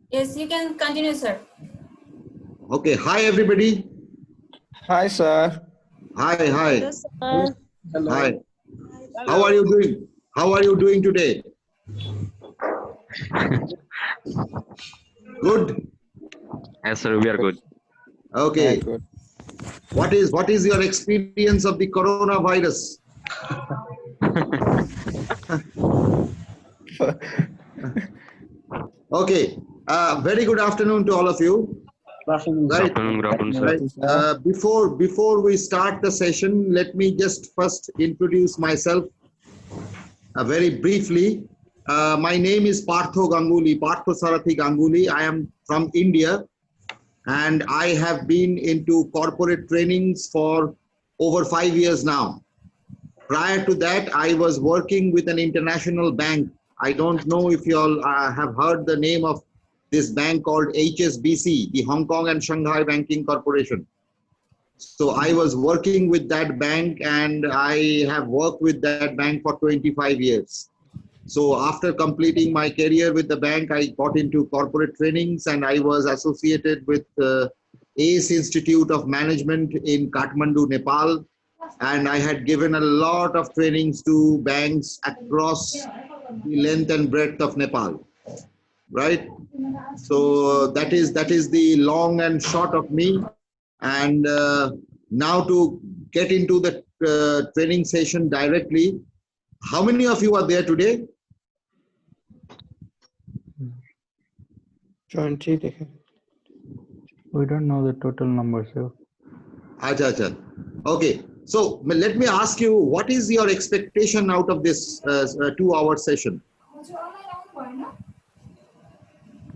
Yes, you can continue, sir. Okay. Hi, everybody. Hi, sir. Hi, hi, Hello, sir. hi. Hello. How are you doing? How are you doing today? Good. Yes, sir, we are good. Yeah, Okay. good. What is your experience of the coronavirus? Okay. Very good afternoon to all of you. Right. Good afternoon, sir. Right. Before we start the session, let me just first introduce myself very briefly. My name is Partho Ganguly, Partho Sarathi Ganguly. I am from India, and I have been into corporate trainings for over 5 years now. Prior to that, I was working with an international bank. I don't know if you all have heard the name of this bank called HSBC, the Hong Kong and Shanghai Banking Corporation. So I was working with that bank, and I have worked with that bank for 25 years. So after completing my career with the bank, I got into corporate trainings, and I was associated with ACE Institute of Management in Kathmandu, Nepal. And I had given a lot of trainings to banks across the length and breadth of Nepal, right? So that is the long and short of me. And now to get into the training session directly, how many of you are there today? 20. We don't know the total number, sir. Acha, acha. Okay, so let me ask you, what is your expectation out of this 2-hour session?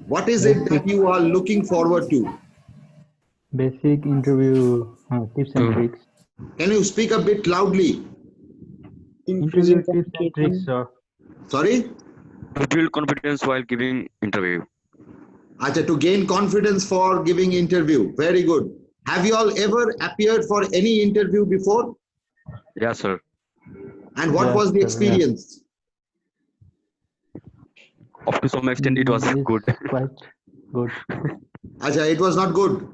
What is it that you are looking forward to? Basic interview tips and tricks. Can you speak a bit loudly? Interview tips and tricks, sir. Sorry? To build confidence while giving interview. Acha, to gain confidence for giving interview. Very good. Have you all ever appeared for any interview before? Yes, sir. And what Yes, was the sir, experience? Up to some extent, it was It's good. quite good. Acha, it was not good.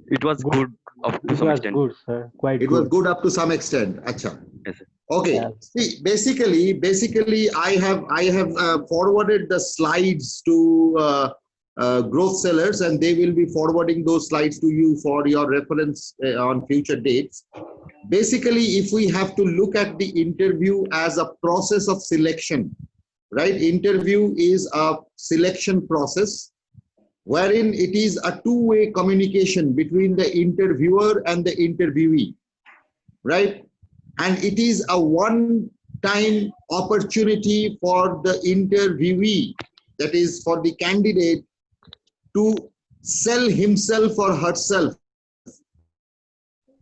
It was good up to It some was extent. good, sir. Quite It was good. good up to some extent. Acha. Yes, sir. Okay. Yes. See, basically, I have forwarded the slides to growth sellers, and they will be forwarding those slides to you for your reference on future dates. Basically, if we have to look at the interview as a process of selection, right? Interview is a selection process wherein it is a two-way communication between the interviewer and the interviewee, right? And it is a one-time opportunity for the interviewee, that is for the candidate, to sell himself or herself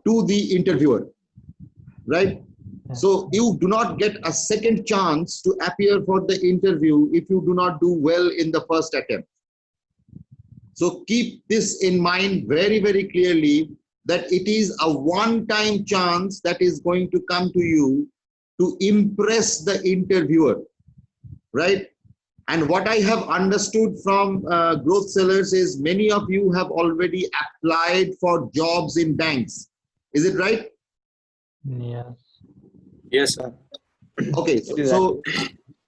to the interviewer, right? So you do not get a second chance to appear for the interview if you do not do well in the first attempt. So keep this in mind very, very clearly, that it is a one-time chance that is going to come to you to impress the interviewer, right? And what I have understood from growth sellers is many of you have already applied for jobs in banks. Is it right? Yes. Yes, sir. Okay, so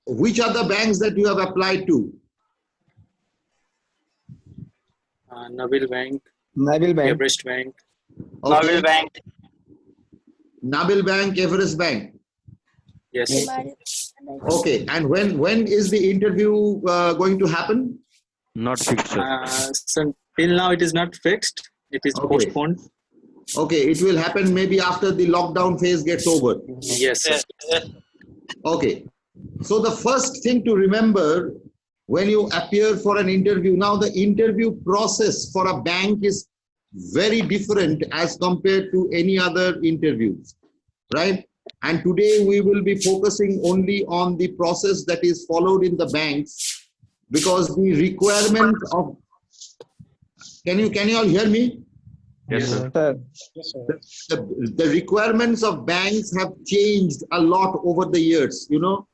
which are the banks that you have applied to? Nabil Bank, Nabil Bank. Everest Bank. Okay. Bank. Nabil Bank, Everest Bank. Yes. Okay, and when is the interview going to happen? Not fixed, sir. So till now it is not fixed. It is Okay. postponed. Okay, it will happen maybe after the lockdown phase gets over. Yes, sir. Okay, so the first thing to remember when you appear for an interview, now the interview process for a bank is very different as compared to any other interviews, right? And today we will be focusing only on the process that is followed in the banks, because the requirement of, can you all hear me? Yes, sir. Sir. The requirements of banks have changed a lot over the years. You know,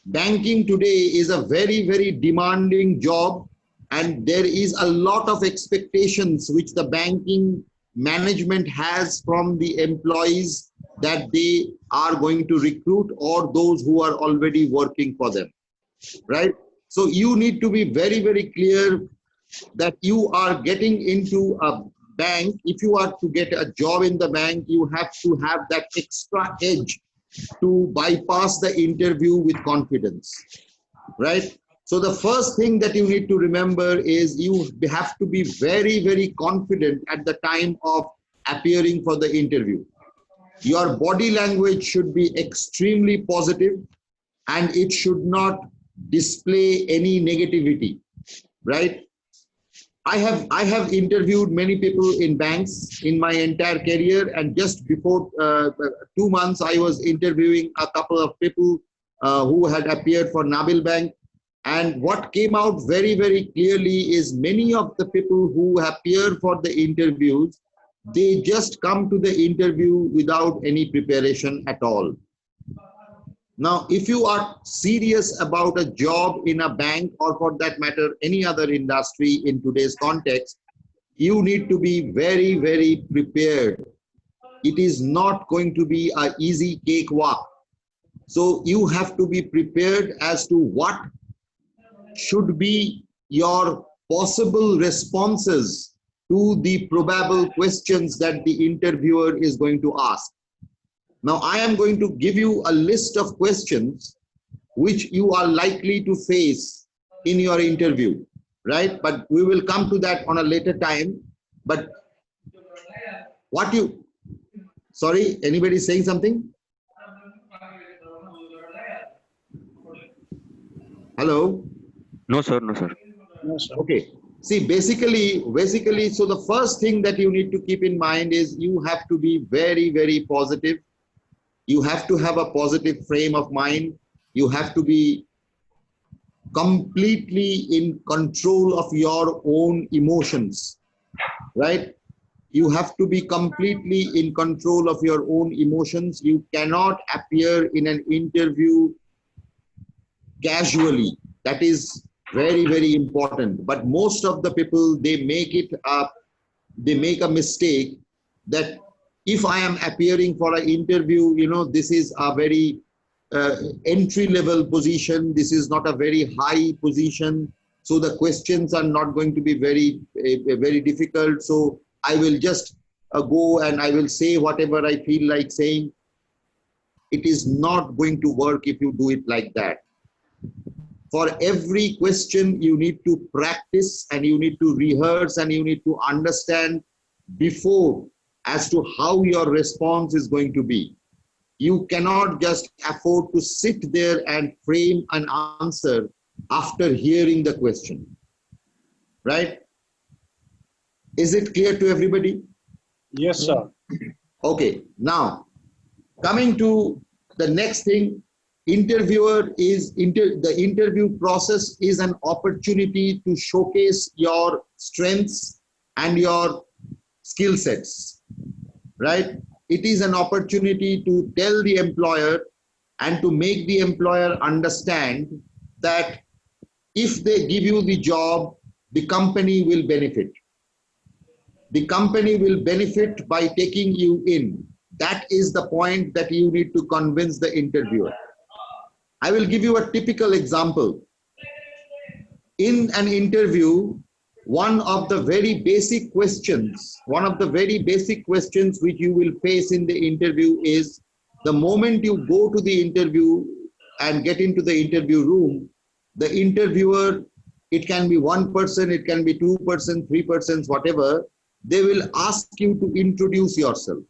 banking today is a very, very demanding job, and there is a lot of expectations which the banking management has from the employees that they are going to recruit or those who are already working for them, right? So you need to be very, very clear that you are getting into a bank. If you are to get a job in the bank, you have to have that extra edge to bypass the interview with confidence, right? So the first thing that you need to remember is you have to be very, very confident at the time of appearing for the interview. Your body language should be extremely positive and it should not display any negativity, right? I have interviewed many people in banks in my entire career, and just before 2 months, I was interviewing a couple of people who had appeared for Nabil Bank. And what came out very, very clearly is many of the people who appear for the interviews, they just come to the interview without any preparation at all. Now, if you are serious about a job in a bank or for that matter, any other industry in today's context, you need to be very, very prepared. It is not going to be an easy cakewalk. So you have to be prepared as to what should be your possible responses to the probable questions that the interviewer is going to ask. Now, I am going to give you a list of questions which you are likely to face in your interview, right? But we will come to that on a later time. But sorry, anybody saying something? Hello? No, sir. No, sir. No, sir. Okay. See, basically, so the first thing that you need to keep in mind is you have to be very, very positive. You have to have a positive frame of mind. You have to be completely in control of your own emotions, right? You have to be completely in control of your own emotions. You cannot appear in an interview casually. That is very, very important. But most of the people, they make a mistake that if I am appearing for an interview, you know, this is a very entry-level position. This is not a very high position. So the questions are not going to be very, very difficult. So I will just go and I will say whatever I feel like saying. It is not going to work if you do it like that. For every question, you need to practice and you need to rehearse and you need to understand before as to how your response is going to be. You cannot just afford to sit there and frame an answer after hearing the question, right? Is it clear to everybody? Yes, sir. Okay, now coming to the next thing, the interview process is an opportunity to showcase your strengths and your skill sets, right? It is an opportunity to tell the employer and to make the employer understand that if they give you the job, the company will benefit. The company will benefit by taking you in. That is the point that you need to convince the interviewer. I will give you a typical example. In an interview, one of the very basic questions which you will face in the interview is the moment you go to the interview and get into the interview room, the interviewer, it can be one person, it can be 2 persons, 3 persons, whatever, they will ask you to introduce yourself.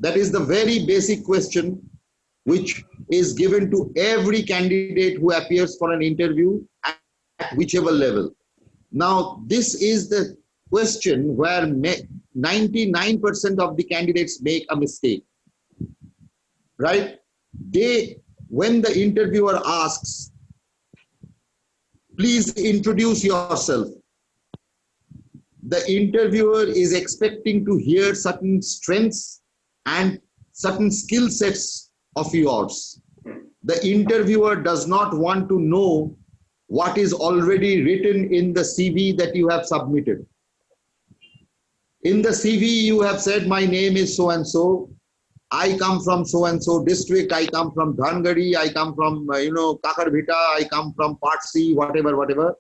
That is the very basic question which is given to every candidate who appears for an interview at whichever level. Now, this is the question where 99% of the candidates make a mistake, right? When the interviewer asks, please introduce yourself, the interviewer is expecting to hear certain strengths and certain skill sets of yours. The interviewer does not want to know what is already written in the CV that you have submitted. In the CV, you have said, my name is so-and-so. I come from so-and-so district. I come from Dhangadi. I come from, Kakarbhita. I come from Part C, whatever.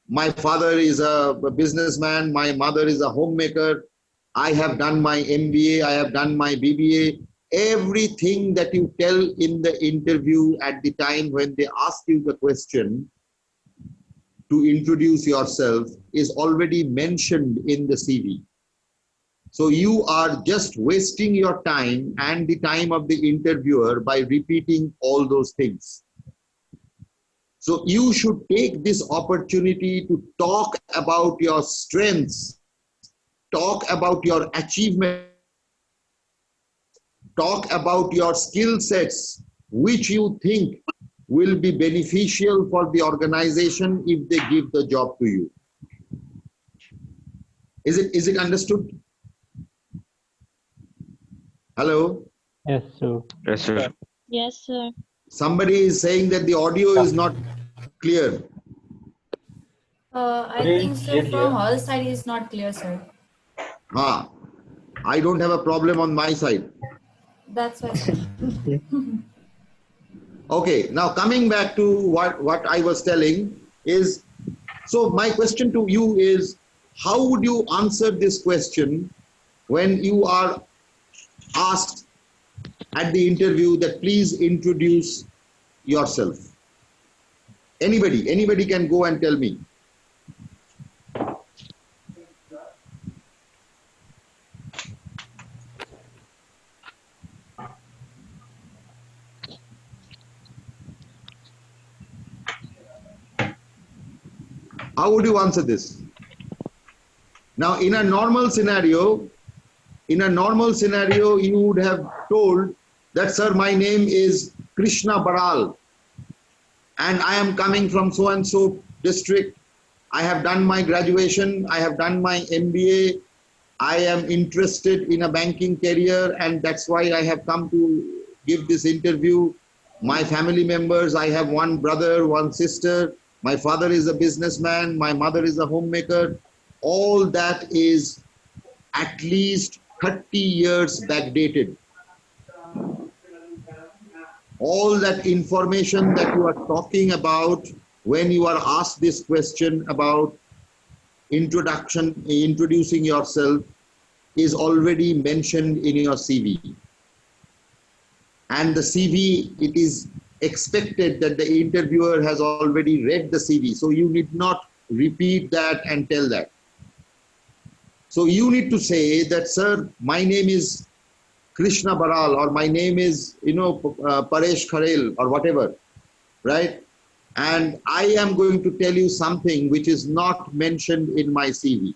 My father is a businessman. My mother is a homemaker. I have done my MBA. I have done my BBA. Everything that you tell in the interview at the time when they ask you the question to introduce yourself is already mentioned in the CV. So you are just wasting your time and the time of the interviewer by repeating all those things. So you should take this opportunity to talk about your strengths, talk about your achievements, talk about your skill sets, which you think will be beneficial for the organization if they give the job to you. Is it understood? Hello? Yes, sir. Yes, sir. Yes, sir. Somebody is saying that the audio is not clear. I think so from all side is not clear, sir. I don't have a problem on my side. That's why, sir. Okay, now coming back to what I was telling is, so my question to you is, how would you answer this question when you are asked at the interview that please introduce yourself? Anybody can go and tell me. How would you answer this? Now, in a normal scenario, you would have told that, sir, my name is Krishna Baral, and I am coming from so-and-so district. I have done my graduation. I have done my MBA. I am interested in a banking career, and that's why I have come to give this interview. My family members, I have one brother, one sister. My father is a businessman. My mother is a homemaker. All that is at least 30 years backdated. All that information that you are talking about when you are asked this question about introducing yourself is already mentioned in your CV. And the CV, it is expected that the interviewer has already read the CV. So you need not repeat that and tell that. So you need to say that, sir, my name is Krishna Baral, or my name is, Paresh Kharel, or whatever, right? And I am going to tell you something which is not mentioned in my CV.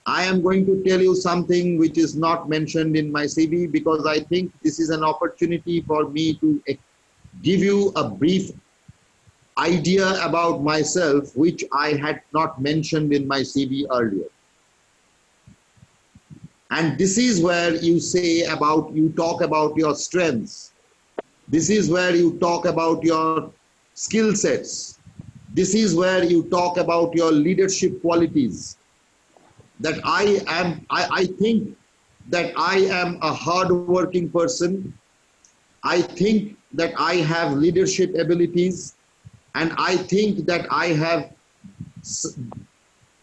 I am going to tell you something which is not mentioned in my CV because I think this is an opportunity for me to give you a brief idea about myself which I had not mentioned in my CV earlier. And this is where you talk about your strengths. This is where you talk about your skill sets. This is where you talk about your leadership qualities. That I think that I am a hard-working person. I think that I have leadership abilities, and I think that I have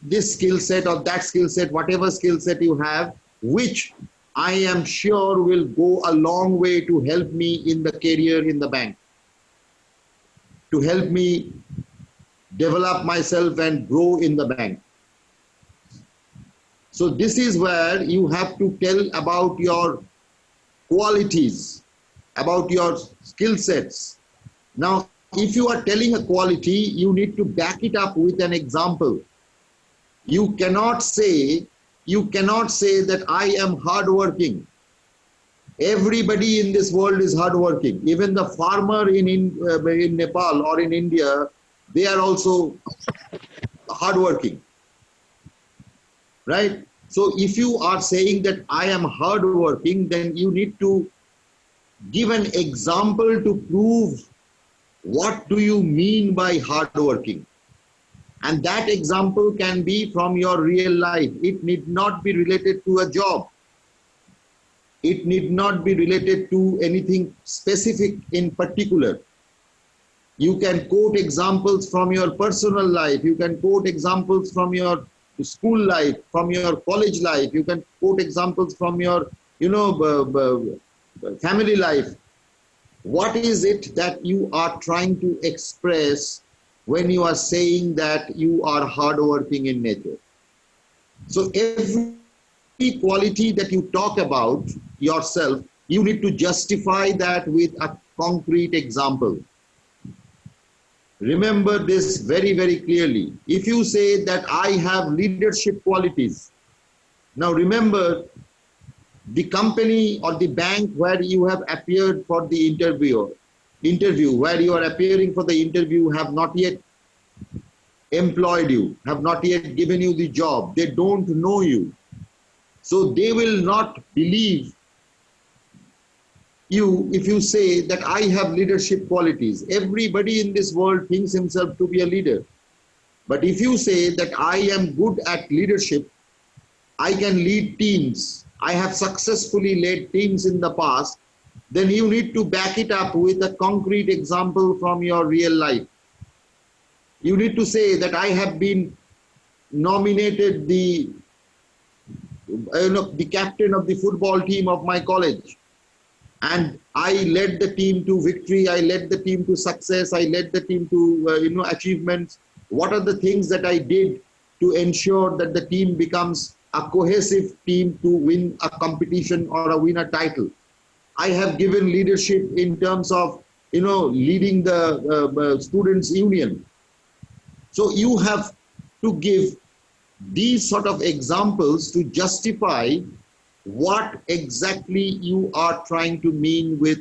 this skill set or that skill set, whatever skill set you have, which I am sure will go a long way to help me in the career in the bank, to help me develop myself and grow in the bank. So this is where you have to tell about your qualities, about your skill sets. Now, if you are telling a quality, you need to back it up with an example. You cannot say that I am hardworking. Everybody in this world is hardworking. Even the farmer in Nepal or in India, they are also hardworking. Right? So if you are saying that I am hardworking, then you need to give an example to prove what do you mean by hardworking? And that example can be from your real life. It need not be related to a job. It need not be related to anything specific in particular. You can quote examples from your personal life. You can quote examples from your school life, from your college life. You can quote examples from your, family life. What is it that you are trying to express when you are saying that you are hardworking in nature? So every quality that you talk about yourself, you need to justify that with a concrete example. Remember this very, very clearly. If you say that I have leadership qualities, now remember, the company or the bank where you have appeared for the interview, where you are appearing for the interview, have not yet employed you, have not yet given you the job. They don't know you. So they will not believe you if you say that I have leadership qualities. Everybody in this world thinks himself to be a leader. But if you say that I am good at leadership, I can lead teams, I have successfully led teams in the past, then you need to back it up with a concrete example from your real life. You need to say that I have been nominated the captain of the football team of my college, and I led the team to victory, I led the team to success, I led the team to achievements. What are the things that I did to ensure that the team becomes a cohesive team to win a competition or win a title? I have given leadership in terms of leading the students' union. So you have to give these sort of examples to justify what exactly you are trying to mean with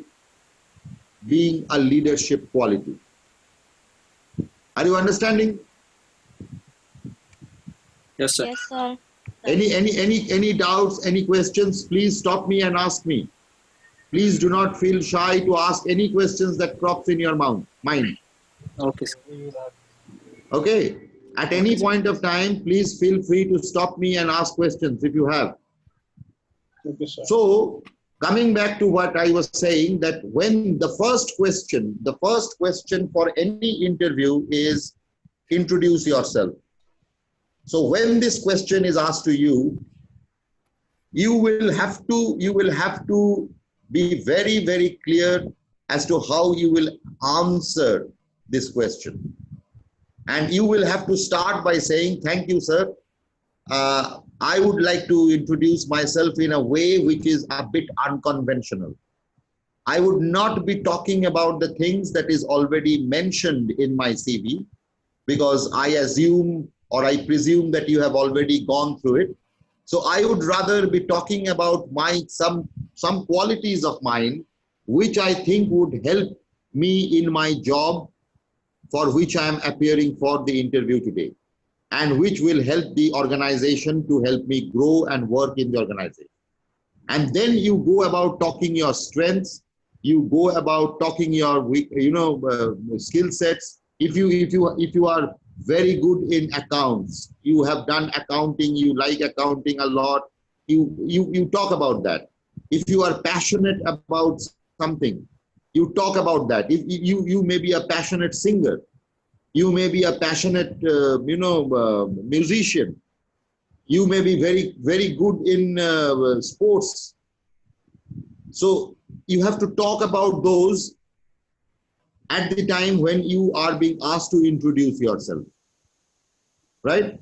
being a leadership quality. Are you understanding? Yes, sir. Yes, sir. Any doubts, any questions, please stop me and ask me. Please do not feel shy to ask any questions that crops in your mind. Okay, sir. Okay? At any point of time, please feel free to stop me and ask questions if you have. Okay, sir. So, coming back to what I was saying, that when the first question for any interview is introduce yourself. So when this question is asked to you, you will have to be very, very clear as to how you will answer this question. And you will have to start by saying, thank you, sir. I would like to introduce myself in a way which is a bit unconventional. I would not be talking about the things that is already mentioned in my CV, because I assume or I presume that you have already gone through it. So I would rather be talking about some qualities of mine, which I think would help me in my job for which I am appearing for the interview today, and which will help the organization to help me grow and work in the organization. And then you go about talking your strengths, you go about talking your skill sets. If you are very good in accounts, you have done accounting, you like accounting a lot, you talk about that. If you are passionate about something, you talk about that. If you may be a passionate singer, you may be a passionate musician, you may be very, very good in sports. So you have to talk about those at the time when you are being asked to introduce yourself, right?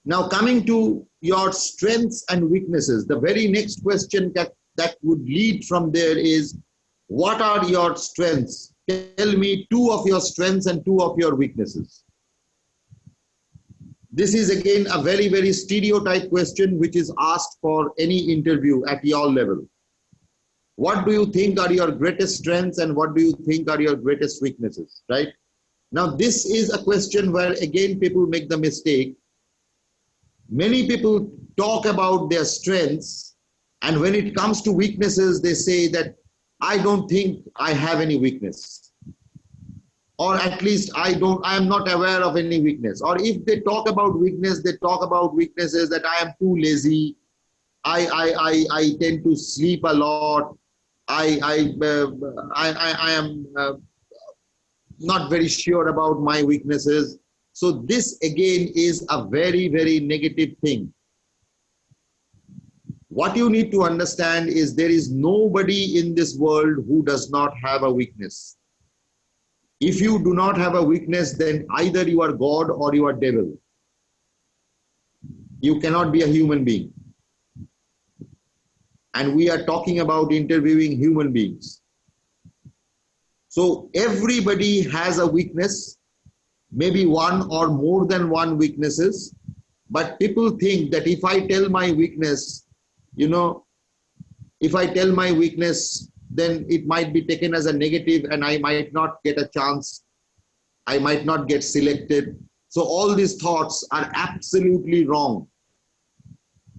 Now, coming to your strengths and weaknesses, the very next question that would lead from there is, what are your strengths? Tell me 2 of your strengths and 2 of your weaknesses. This is again a very, very stereotype question which is asked for any interview at your level. What do you think are your greatest strengths and what do you think are your greatest weaknesses, right? Now, this is a question where again people make the mistake. Many people talk about their strengths, and when it comes to weaknesses, they say that I don't think I have any weakness. Or at least I am not aware of any weakness. Or if they talk about weakness, they talk about weaknesses that I am too lazy. I tend to sleep a lot. I am not very sure about my weaknesses. So this again is a very, very negative thing. What you need to understand is there is nobody in this world who does not have a weakness. If you do not have a weakness, then either you are God or you are devil. You cannot be a human being. And we are talking about interviewing human beings. So everybody has a weakness, maybe one or more than one weaknesses, but people think that if I tell my weakness, you know, if I tell my weakness, then it might be taken as a negative and I might not get a chance. I might not get selected. So all these thoughts are absolutely wrong.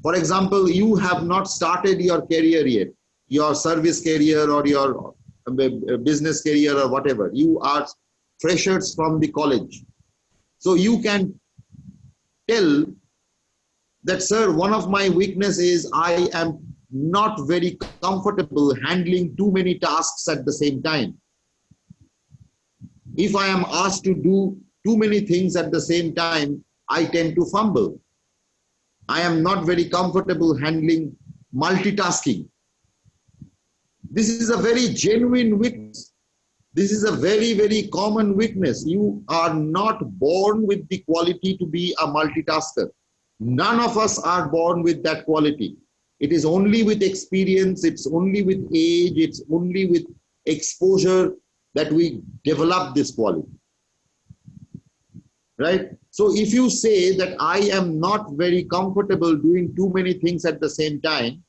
For example, you have not started your career yet, your service career or your business career or whatever. You are freshers from the college. So you can tell that, sir, one of my weaknesses is I am not very comfortable handling too many tasks at the same time. If I am asked to do too many things at the same time, I tend to fumble. I am not very comfortable handling multitasking. This is a very genuine weakness. This is a very, very common weakness. You are not born with the quality to be a multitasker. None of us are born with that quality. It is only with experience, it's only with age, it's only with exposure that we develop this quality. Right? So if you say that I am not very comfortable doing too many things at the same time,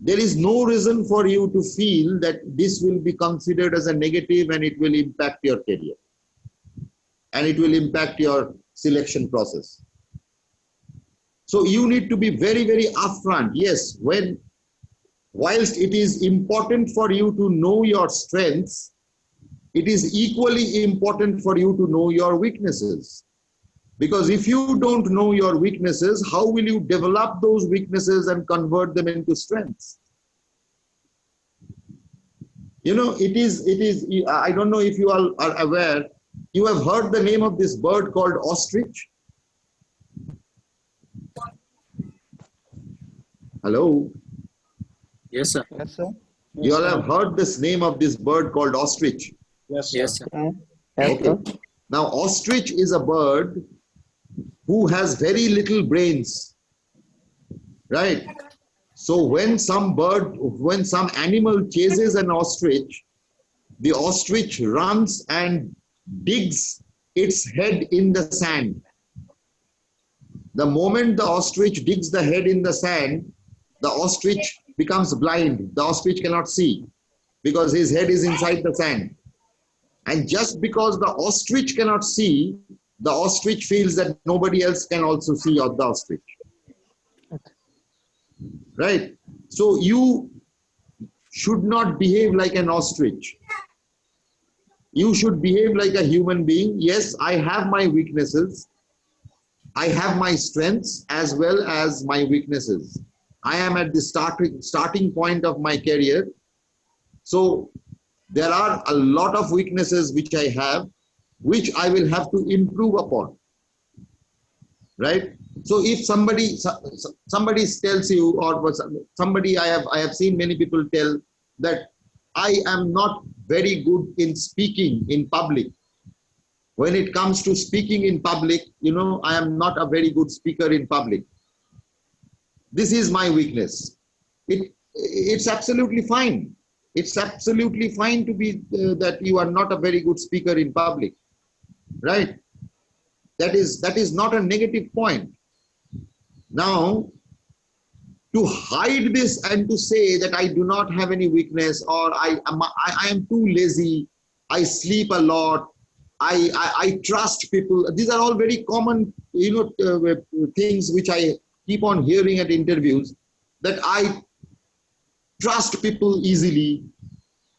there is no reason for you to feel that this will be considered as a negative and it will impact your career. And it will impact your selection process. So you need to be very, very upfront. Yes, whilst it is important for you to know your strengths, it is equally important for you to know your weaknesses. Because if you don't know your weaknesses, how will you develop those weaknesses and convert them into strengths? You know, I don't know if you all are aware, you have heard the name of this bird called ostrich? Hello? Yes, sir. Yes, sir. You all have heard this name of this bird called ostrich? Yes, sir. Yes, sir. Okay. Now, ostrich is a bird who has very little brains, right? So when some animal chases an ostrich, the ostrich runs and digs its head in the sand. The moment the ostrich digs the head in the sand, the ostrich becomes blind. The ostrich cannot see because his head is inside the sand. And just because the ostrich cannot see, the ostrich feels that nobody else can also see the ostrich. Right? So you should not behave like an ostrich. You should behave like a human being. Yes, I have my weaknesses. I have my strengths as well as my weaknesses. I am at the starting point of my career. So there are a lot of weaknesses which I have, which I will have to improve upon. Right? So if somebody tells you, or somebody I have seen many people tell that I am not very good in speaking in public. When it comes to speaking in public, you know, I am not a very good speaker in public. This is my weakness. It's absolutely fine. It's absolutely fine to be that you are not a very good speaker in public, right? That is not a negative point. Now, to hide this and to say that I do not have any weakness, or I am too lazy, I sleep a lot, I trust people. These are all very common, you know, things which I keep on hearing at interviews, that I trust people easily.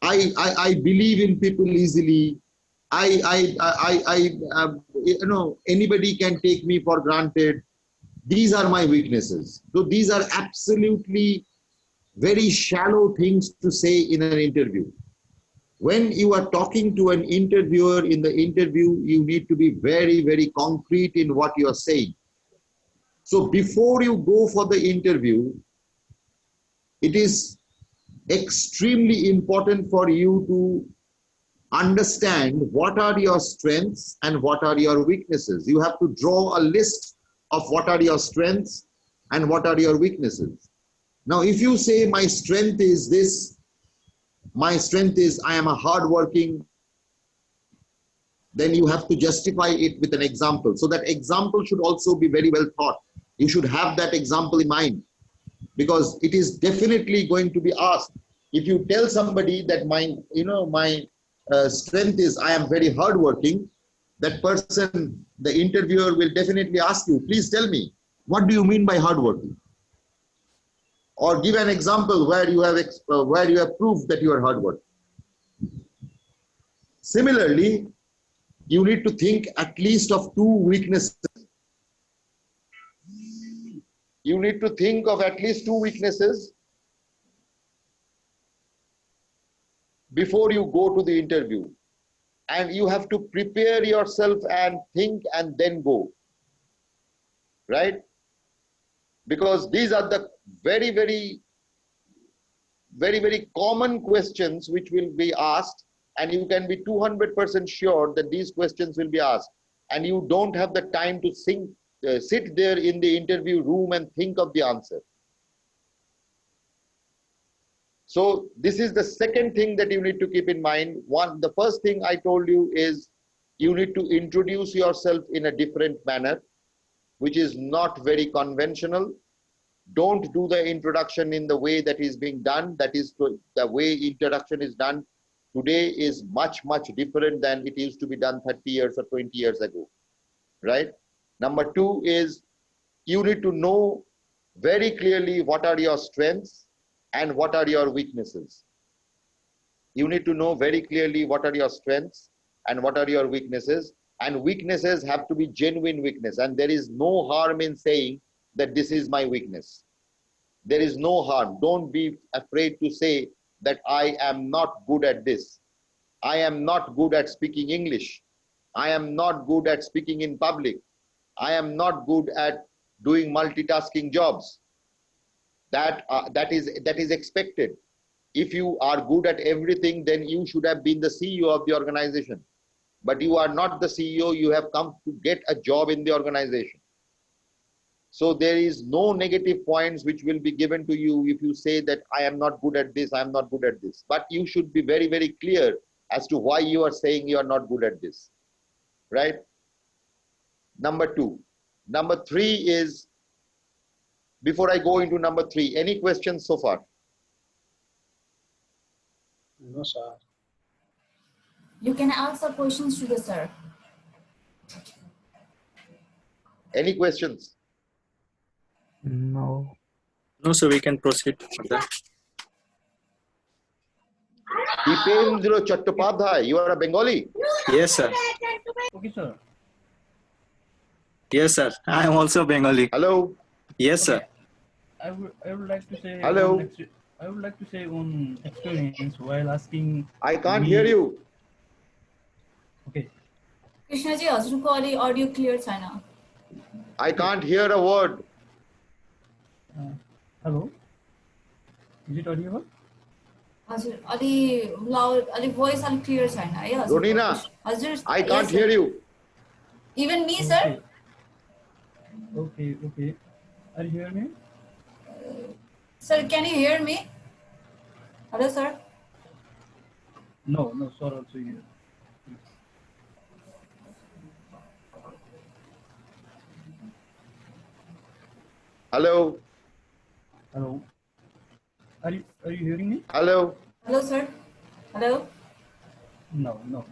I believe in people easily. Anybody can take me for granted. These are my weaknesses. So these are absolutely very shallow things to say in an interview. When you are talking to an interviewer in the interview, you need to be very, very concrete in what you are saying. So before you go for the interview, it is extremely important for you to understand what are your strengths and what are your weaknesses. You have to draw a list of what are your strengths and what are your weaknesses. Now, if you say my strength is this, my strength is I am a hardworking, then you have to justify it with an example. So that example should also be very well thought. You should have that example in mind, because it is definitely going to be asked. If you tell somebody that my strength is I am very hardworking, that person, the interviewer, will definitely ask you, please tell me, what do you mean by hardworking? Or give an example where you have proved that you are hardworking. Similarly, you need to think at least of two weaknesses. You need to think of at least two weaknesses before you go to the interview. And you have to prepare yourself and think and then go. Right? Because these are the very, very, very, very common questions which will be asked, and you can be 200% sure that these questions will be asked, and you don't have the time to sit there in the interview room and think of the answer. So this is the second thing that you need to keep in mind. The first thing I told you is you need to introduce yourself in a different manner, which is not very conventional. Don't do the introduction in the way that is being done. That is the way introduction is done today is much, much different than it used to be done 30 years or 20 years ago, right? Number two is you need to know very clearly what are your strengths and what are your weaknesses. You need to know very clearly what are your strengths and what are your weaknesses. And weaknesses have to be genuine weakness. And there is no harm in saying that this is my weakness. There is no harm. Don't be afraid to say that I am not good at this. I am not good at speaking English. I am not good at speaking in public. I am not good at doing multitasking jobs. That is expected. If you are good at everything, then you should have been the CEO of the organization. But you are not the CEO, you have come to get a job in the organization. So there is no negative points which will be given to you if you say that I am not good at this, I am not good at this. But you should be very, very clear as to why you are saying you are not good at this, right? Number two. Number three is, before I go into number three, any questions so far? No, sir. You can answer questions to the sir. Any questions? No. No, sir, we can proceed further. Dipendra Chattopadhyay, you are a Bengali? Yes, sir. Okay, sir. Yes, sir. I am also Bengali. Hello? Yes, sir. I would like to say Hello? I would like to say on experience while asking. I can't hear you. Okay. Krishna ji हजुरको अलि audio clear छैन. I can't hear a word. Hello. Is it audible? हजुर अलि loud अलि voice अलि clear छैन है हजुर. Ronina, हजुर I can't hear you. Even me, sir. Okay. Are you hear me? Sir, can you hear me? Hello, sir. No, sir also here. Hello? Hello. Are you hearing me? Hello? Hello, sir. Hello. No.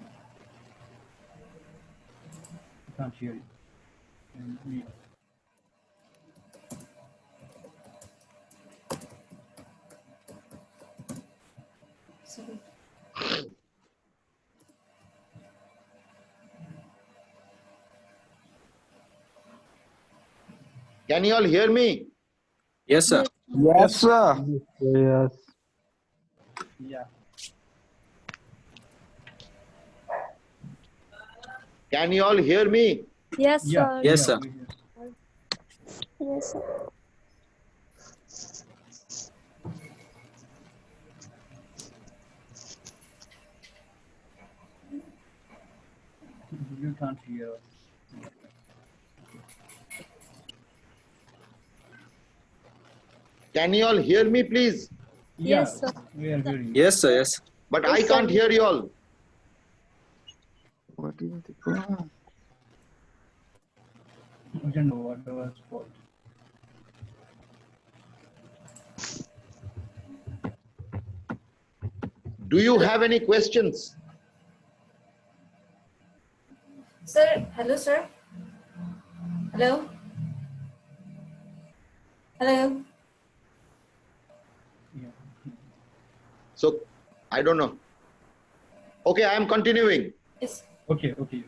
I can't hear you. Sorry. Can you all hear me? Yes, sir. Yes, sir. Yes. Yeah. Can you all hear me? Yes, Yeah. sir. Yes, yeah, sir. we hear. Yes, sir. You can't hear us. Can you all hear me, please? Yeah, Yes, sir. we are hearing. Yes, sir. Yes. But Yes, I can't sir. hear you all. What is the problem? We don't know what was fault. Do you have any questions? Sir, hello, sir. Hello. Hello. Yeah. So, I don't know. Okay, I am continuing, Yes. Okay. Okay.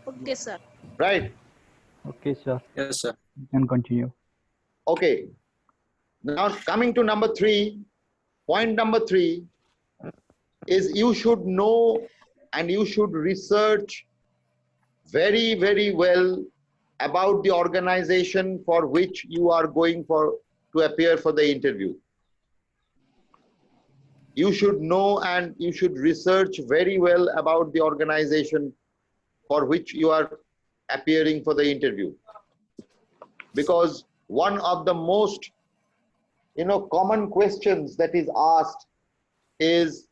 Okay, sir. right? Okay, sir. Yes, sir. You can continue. Okay. Now, coming to number 3, point number 3 is you should know and you should research very, very well about the organization for which you are going to appear for the interview. You should know and you should research very well about the organization for which you are appearing for the interview. Because one of the most common questions that is asked is,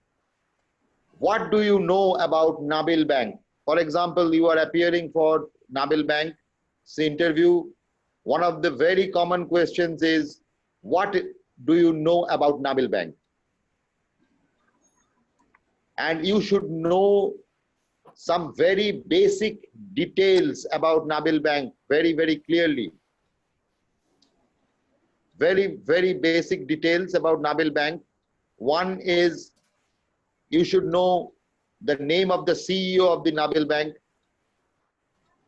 what do you know about Nabil Bank? For example, you are appearing for Nabil Bank's interview. One of the very common questions is, what do you know about Nabil Bank? And you should know some very basic details about Nabil Bank very, very clearly. Very, very basic details about Nabil Bank. One is, you should know the name of the CEO of the Nabil Bank.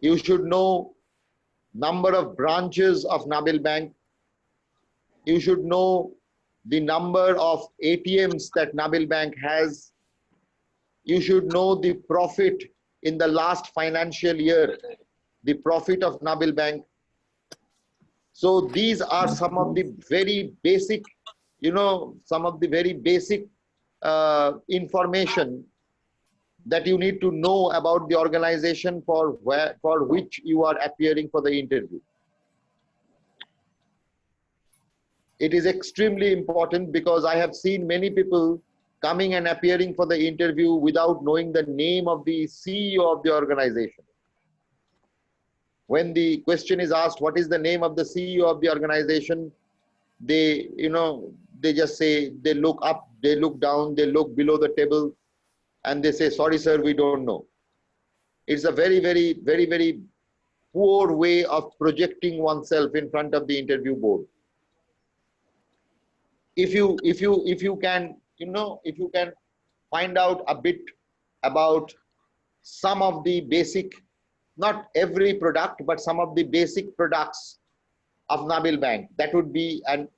You should know number of branches of Nabil Bank. You should know the number of ATMs that Nabil Bank has. You should know the profit in the last financial year, the profit of Nabil Bank. So these are some of the very basic, information that you need to know about the organization for which you are appearing for the interview. It is extremely important because I have seen many people coming and appearing for the interview without knowing the name of the CEO of the organization. When the question is asked, what is the name of the CEO of the organization? They just say, they look up, they look down, they look below the table, and they say, sorry, sir, we don't know. It's a very, very, very, very poor way of projecting oneself in front of the interview board. If you can find out a bit about some of the basic, not every product, but some of the basic products of Nabil Bank, that would be, and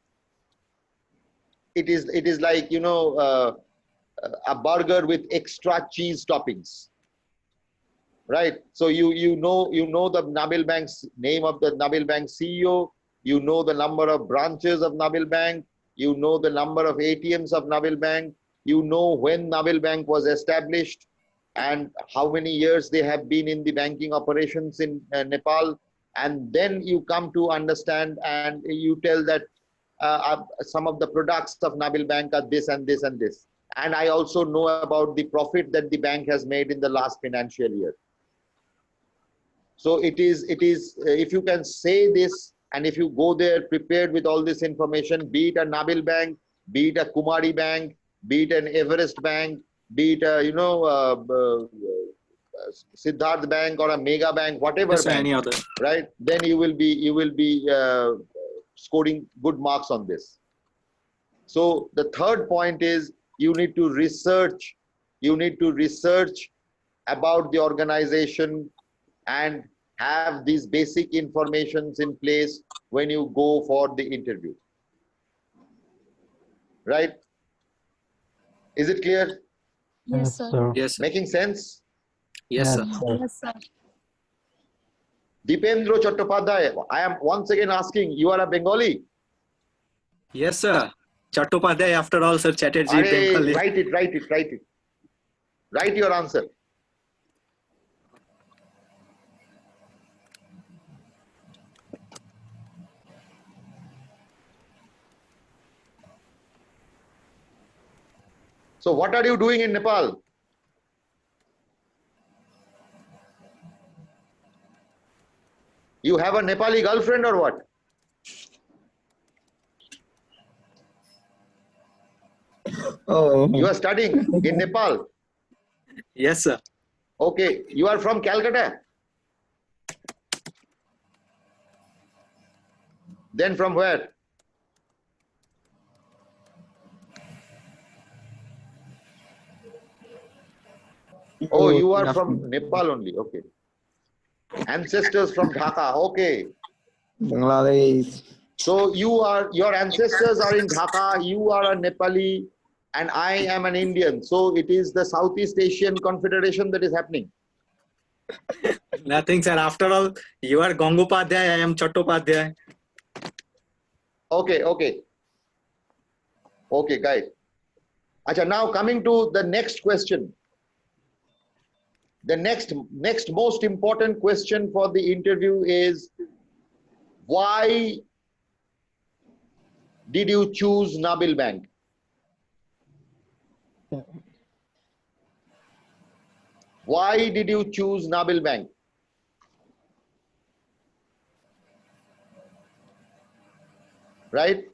it is like a burger with extra cheese toppings, right? So you know the Nabil Bank's name of the Nabil Bank CEO, you know the number of branches of Nabil Bank, you know the number of ATMs of Nabil Bank, you know when Nabil Bank was established and how many years they have been in the banking operations in Nepal. And then you come to understand and you tell that some of the products of Nabil Bank are this and this and this. And I also know about the profit that the bank has made in the last financial year. So it is if you can say this, and if you go there prepared with all this information, be it a Nabil Bank, be it a Kumari Bank, be it an Everest Bank, be it a Siddharth Bank or a Mega Bank, whatever Yes, sir, bank, any other. right? Then you will be scoring good marks on this. So the third point is, you need to research. You need to research about the organization and have these basic informations in place when you go for the interview. Right? Is it clear? Yes, sir. Yes, sir. Making sense? Yes, sir. Yes, sir. Dipendra Chattopadhyay, I am once again asking, you are a Bengali? Yes, sir. Chattopadhyay, after all, sir. Chatterjee, Arey, Bengali. write it. Write your answer. So what are you doing in Nepal? You have a Nepali girlfriend or what? Oh, You are studying in Nepal. Yes, sir. Okay, you are from Calcutta. Then from where? Oh, you are from Nepal only. Okay. Ancestors from Dhaka. Okay. Bangladesh. So your ancestors are in Dhaka, you are a Nepali, and I am an Indian. So it is the Southeast Asian Confederation that is happening. Nothing, sir. After all, you are Gangopadhyay, I am Chattopadhyay. Okay, guys. Acha, now coming to the next question. The next most important question for the interview is, why did you choose Nabil Bank? Why did you choose Nabil Bank? Right?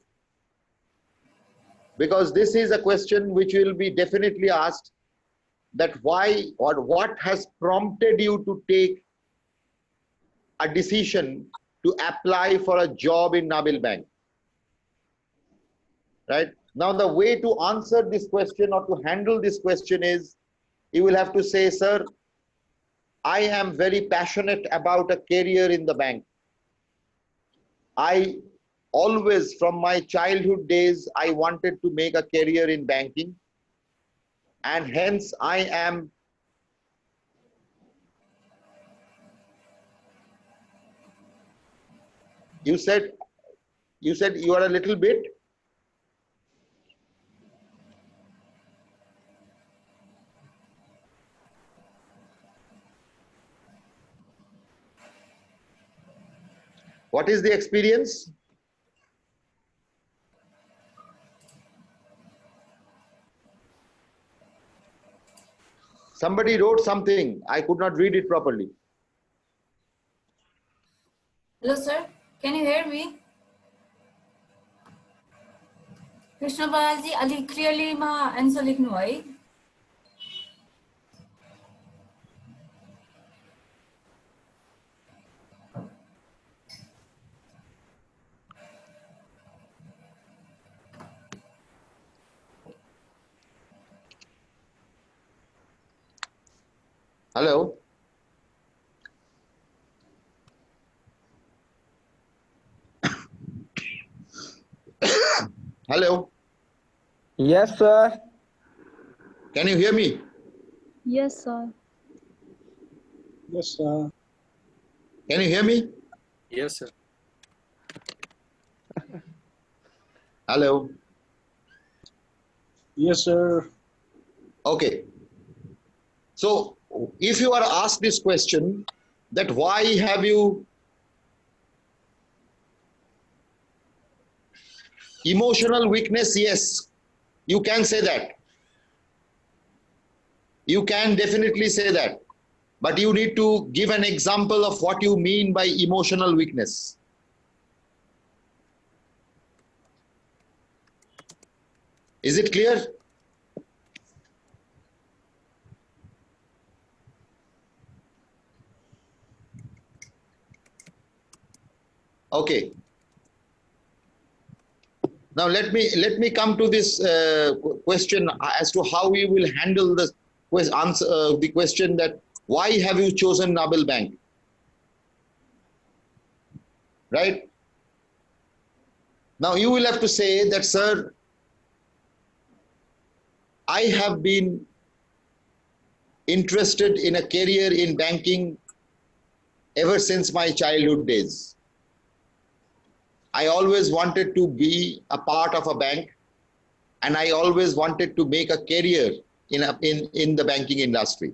Because this is a question which will be definitely asked, that why or what has prompted you to take a decision to apply for a job in Nabil Bank. Right? Now the way to answer this question or to handle this question is, you will have to say, sir, I am very passionate about a career in the bank. I always, from my childhood days, I wanted to make a career in banking, and hence I am you said you are a little bit. What is the experience? Somebody wrote something. I could not read it properly. Hello, sir. Can you hear me? Krishna Balalji, Ali clearly ma answer लेख्नु है. Hello? Hello? Yes, sir. Can you hear me? Yes, sir. Yes, sir. Can you hear me? Yes, sir. Hello? Yes, sir. Okay. So if you are asked this question, that why have you emotional weakness? Yes, you can say that. You can definitely say that. But you need to give an example of what you mean by emotional weakness. Is it clear? Okay. Now let me come to this question as to how we will handle the question that why have you chosen Nabil Bank? right? Now you will have to say that, sir, I have been interested in a career in banking ever since my childhood days. I always wanted to be a part of a bank, and I always wanted to make a career in the banking industry.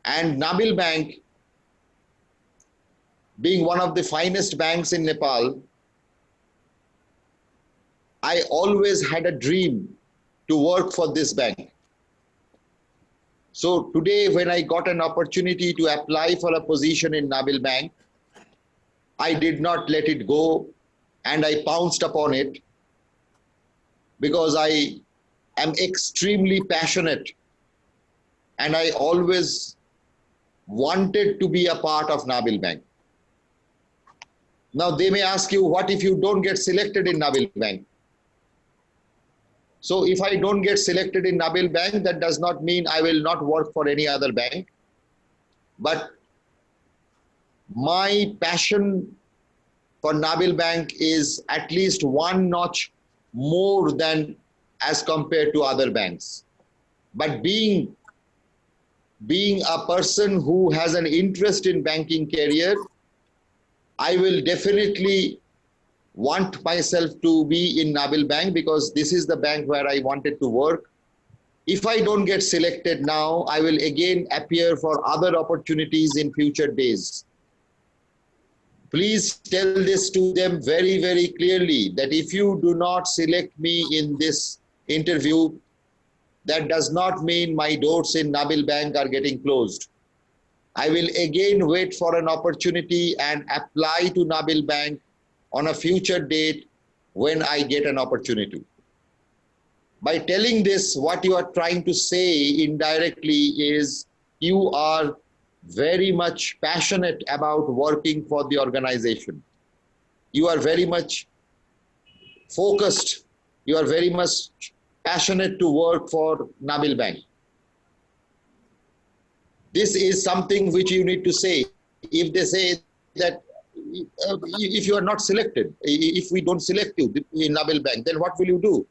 And Nabil Bank, being one of the finest banks in Nepal, I always had a dream to work for this bank. So today, when I got an opportunity to apply for a position in Nabil Bank, I did not let it go, and I pounced upon it because I am extremely passionate, and I always wanted to be a part of Nabil Bank. Now they may ask you, what if you don't get selected in Nabil Bank? So if I don't get selected in Nabil Bank, that does not mean I will not work for any other bank. But my passion for Nabil Bank is at least one notch more than as compared to other banks. But being a person who has an interest in banking career, I will definitely want myself to be in Nabil Bank because this is the bank where I wanted to work. If I don't get selected now, I will again appear for other opportunities in future days. Please tell this to them very, very clearly that if you do not select me in this interview, that does not mean my doors in Nabil Bank are getting closed. I will again wait for an opportunity and apply to Nabil Bank on a future date when I get an opportunity. By telling this, what you are trying to say indirectly is you are very much passionate about working for the organization. You are very much focused. You are very much passionate to work for Nabil Bank. This is something which you need to say. If they say that if you are not selected, if we don't select you in Nabil Bank, then what will you do?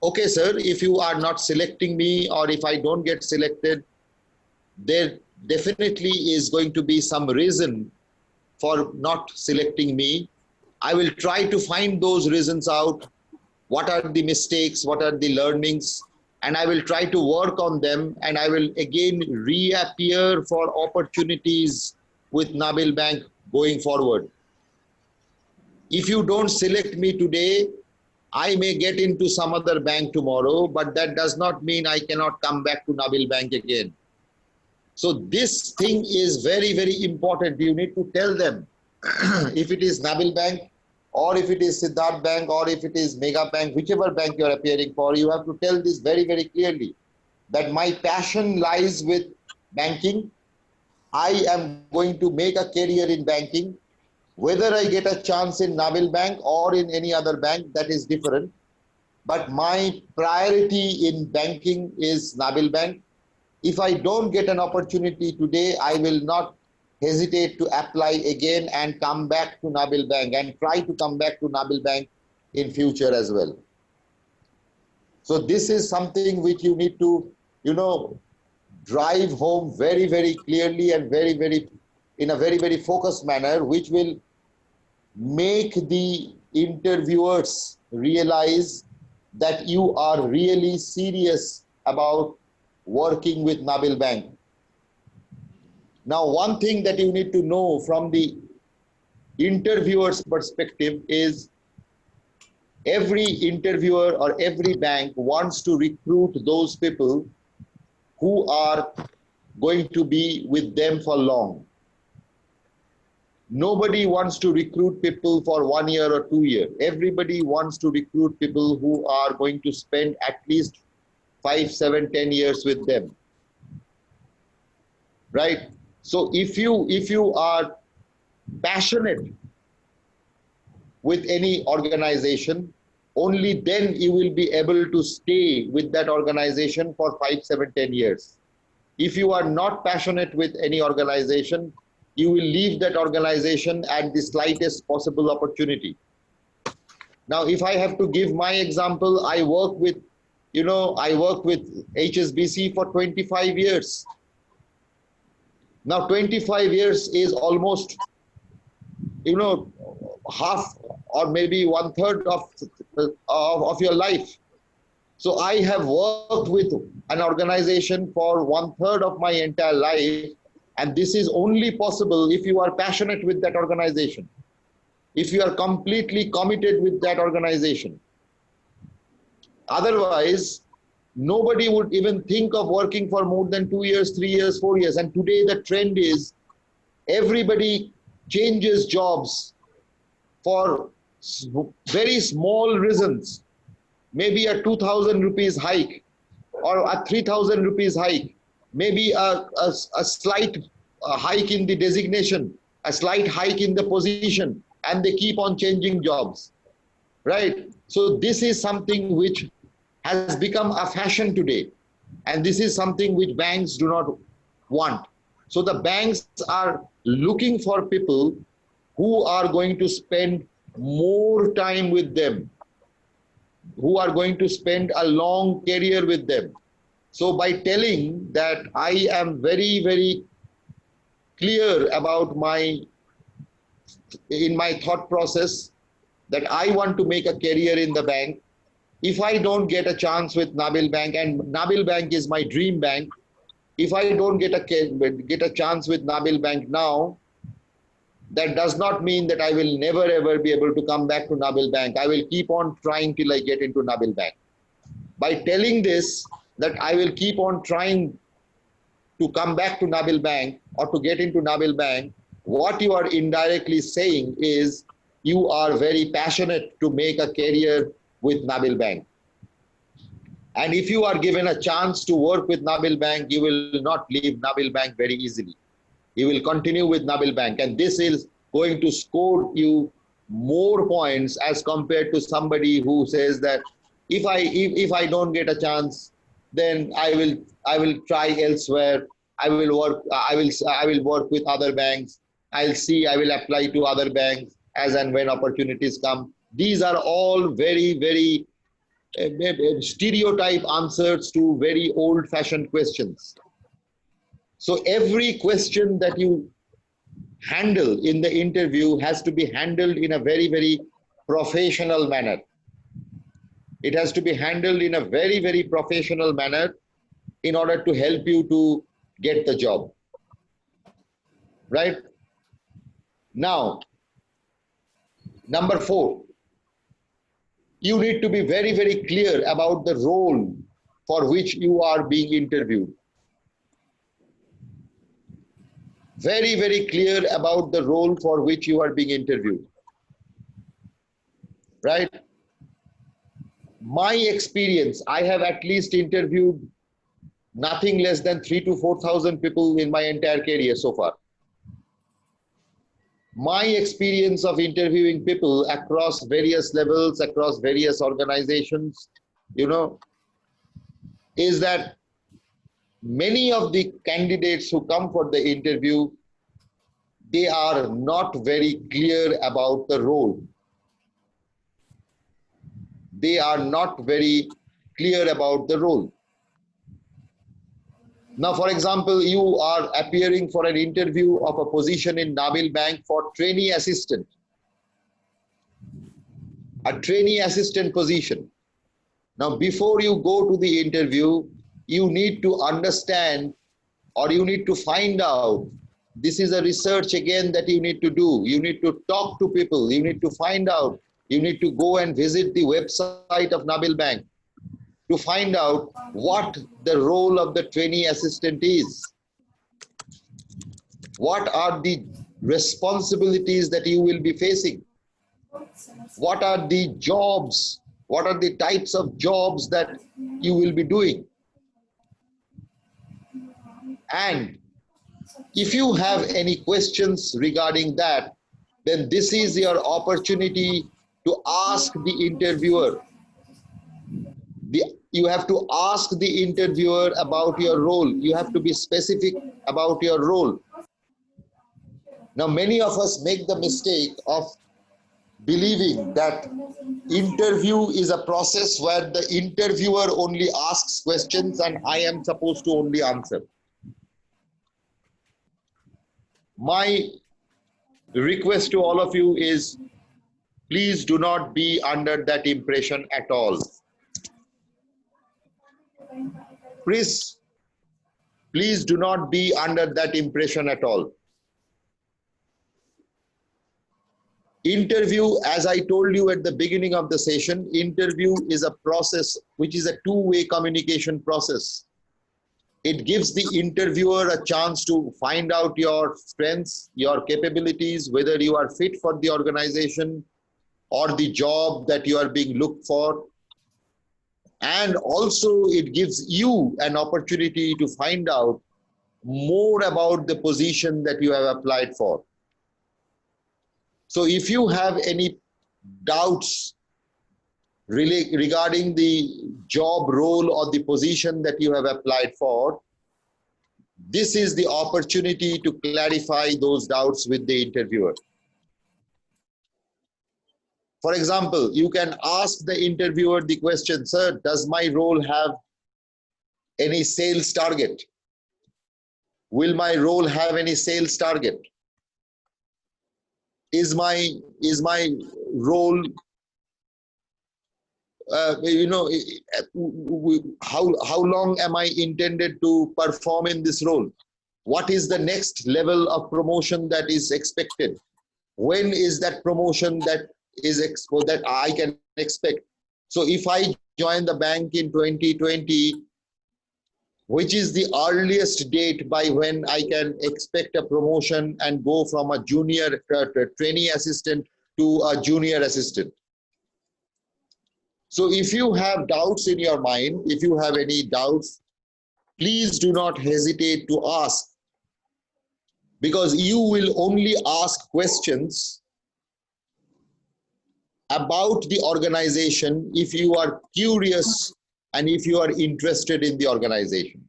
Okay, sir, if you are not selecting me or if I don't get selected, there definitely is going to be some reason for not selecting me. I will try to find those reasons out. What are the mistakes? What are the learnings? And I will try to work on them, and I will again reappear for opportunities with Nabil Bank going forward. If you don't select me today, I may get into some other bank tomorrow, but that does not mean I cannot come back to Nabil Bank again. So this thing is very, very important. You need to tell them if it is Nabil Bank, or if it is Siddharth Bank, or if it is Mega Bank, whichever bank you are appearing for, you have to tell this very, very clearly, that my passion lies with banking. I am going to make a career in banking. Whether I get a chance in Nabil Bank or in any other bank, that is different. But my priority in banking is Nabil Bank. If I don't get an opportunity today, I will not hesitate to apply again and come back to Nabil Bank and try to come back to Nabil Bank in future as well. So this is something which you need to, drive home very, very clearly and in a very, very focused manner, which will make the interviewers realize that you are really serious about working with Nabil Bank. Now, one thing that you need to know from the interviewer's perspective is every interviewer or every bank wants to recruit those people who are going to be with them for long. Nobody wants to recruit people for 1 year or 2 years. Everybody wants to recruit people who are going to spend at least 5, 7, 10 years with them. Right? So if you are passionate with any organization, only then you will be able to stay with that organization for 5, 7, 10 years. if you are not passionate with any organization, you will leave that organization at the slightest possible opportunity. Now, if I have to give my example, I work with HSBC for 25 years. Now, 25 years is almost, half or maybe 1/3 of your life. So I have worked with an organization for 1/3 of my entire life, and this is only possible if you are passionate with that organization, if you are completely committed with that organization. Otherwise, nobody would even think of working for more than 2 years, 3 years, 4 years. And today the trend is everybody changes jobs for very small reasons. Maybe a 2,000 rupees hike or a 3,000 rupees hike, maybe a slight hike in the designation, a slight hike in the position, and they keep on changing jobs, right? So this is something which has become a fashion today, and this is something which banks do not want. So the banks are looking for people who are going to spend more time with them, who are going to spend a long career with them. So by telling that I am very, very clear about in my thought process that I want to make a career in the bank, if I don't get a chance with Nabil Bank, and Nabil Bank is my dream bank, if I don't get a chance with Nabil Bank now, that does not mean that I will never ever be able to come back to Nabil Bank. I will keep on trying till I get into Nabil Bank. By telling this, that I will keep on trying to come back to Nabil Bank or to get into Nabil Bank, what you are indirectly saying is you are very passionate to make a career with Nabil Bank. And if you are given a chance to work with Nabil Bank, you will not leave Nabil Bank very easily. You will continue with Nabil Bank, and this is going to score you more points as compared to somebody who says that if I don't get a chance, then I will try elsewhere. I will work with other banks. I will apply to other banks as and when opportunities come. These are all very, very stereotype answers to very old-fashioned questions. So every question that you handle in the interview has to be handled in a very, very professional manner. It has to be handled in a very, very professional manner in order to help you to get the job. Right? Now, number 4, you need to be very, very clear about the role for which you are being interviewed. Very, very clear about the role for which you are being interviewed. Right? My experience, I have at least interviewed nothing less than 3,000 to 4,000 people in my entire career so far. My experience of interviewing people across various levels, across various organizations, is that many of the candidates who come for the interview, they are not very clear about the role. They are not very clear about the role. Now, for example, you are appearing for an interview of a position in Nabil Bank for trainee assistant. A trainee assistant position. Now, before you go to the interview, you need to understand, or you need to find out, this is a research again that you need to do. You need to talk to people. You need to find out. You need to go and visit the website of Nabil Bank to find out what the role of the trainee assistant is. What are the responsibilities that you will be facing? What are the jobs? What are the types of jobs that you will be doing? And if you have any questions regarding that, then this is your opportunity to ask the interviewer. you have to ask the interviewer about your role. You have to be specific about your role. Now, many of us make the mistake of believing that interview is a process where the interviewer only asks questions and I am supposed to only answer. My request to all of you is, please do not be under that impression at all. Please do not be under that impression at all. Interview, as I told you at the beginning of the session, interview is a process which is a two-way communication process. It gives the interviewer a chance to find out your strengths, your capabilities, whether you are fit for the organization or the job that you are being looked for. And also it gives you an opportunity to find out more about the position that you have applied for. So if you have any doubts regarding the job role or the position that you have applied for, this is the opportunity to clarify those doubts with the interviewer. For example, you can ask the interviewer the question, sir, does my role have any sales target? Will my role have any sales target? Is my role, how long am I intended to perform in this role? What is the next level of promotion that is expected? When is that promotion that I can expect? So if I join the bank in 2020, which is the earliest date by when I can expect a promotion and go from a junior trainee assistant to a junior assistant? So if you have doubts in your mind, if you have any doubts, please do not hesitate to ask, because you will only ask questions about the organization if you are curious and if you are interested in the organization.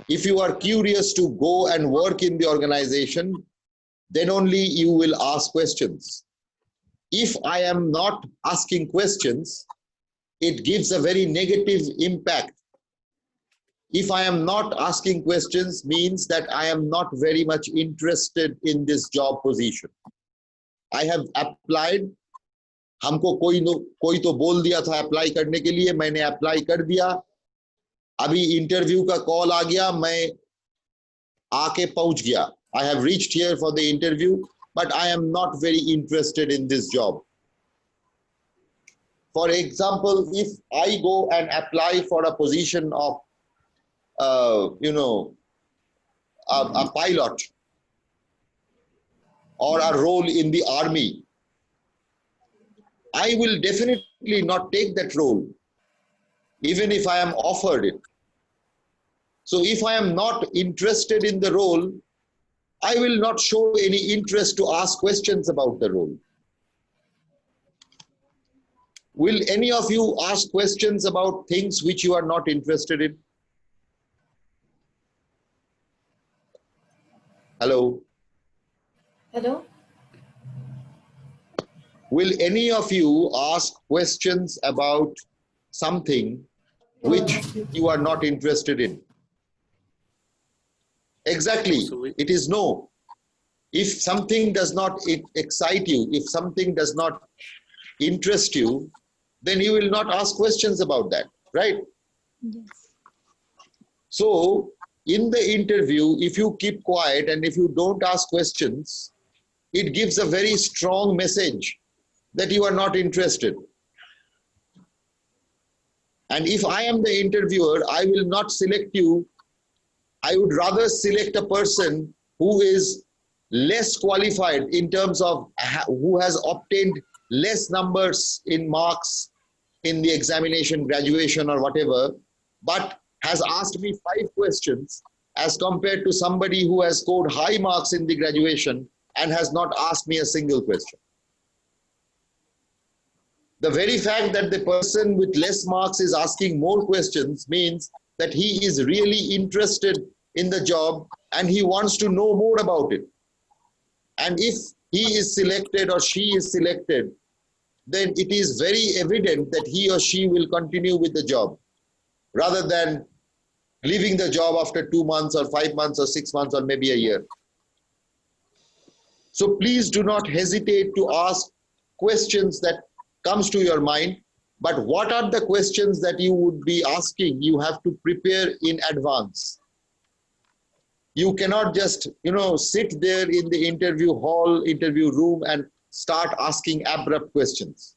If you are curious to go and work in the organization, then only you will ask questions. If I am not asking questions, it gives a very negative impact. If I am not asking questions, means that I am not very much interested in this job position. I have applied, हमको कोई तो बोल दिया था apply करने के लिए, मैंने अप्लाई कर दिया, अभी इंटरव्यू का कॉल आ गया, मैं आके पहुंच गया. I have reached here for the interview, but I am not very interested in this job. For example, if I go and apply for a position of, a pilot or a role in the army, I will definitely not take that role, even if I am offered it. So if I am not interested in the role, I will not show any interest to ask questions about the role. Will any of you ask questions about things which you are not interested in? Hello? Hello? Will any of you ask questions about something which you are not interested in? Exactly, it is no. If something does not excite you, if something does not interest you, then you will not ask questions about that, right? Yes. So, in the interview, if you keep quiet and if you don't ask questions, it gives a very strong message that you are not interested. And if I am the interviewer, I will not select you. I would rather select a person who is less qualified in terms of who has obtained less numbers in marks in the examination, graduation or whatever, but has asked me 5 questions as compared to somebody who has scored high marks in the graduation and has not asked me a single question. The very fact that the person with less marks is asking more questions means that he is really interested in the job and he wants to know more about it. And if he is selected or she is selected, then it is very evident that he or she will continue with the job rather than leaving the job after 2 months or 5 months or 6 months or maybe a year. So please do not hesitate to ask questions that comes to your mind, but what are the questions that you would be asking? You have to prepare in advance. You cannot just, sit there in the interview hall, interview room and start asking abrupt questions.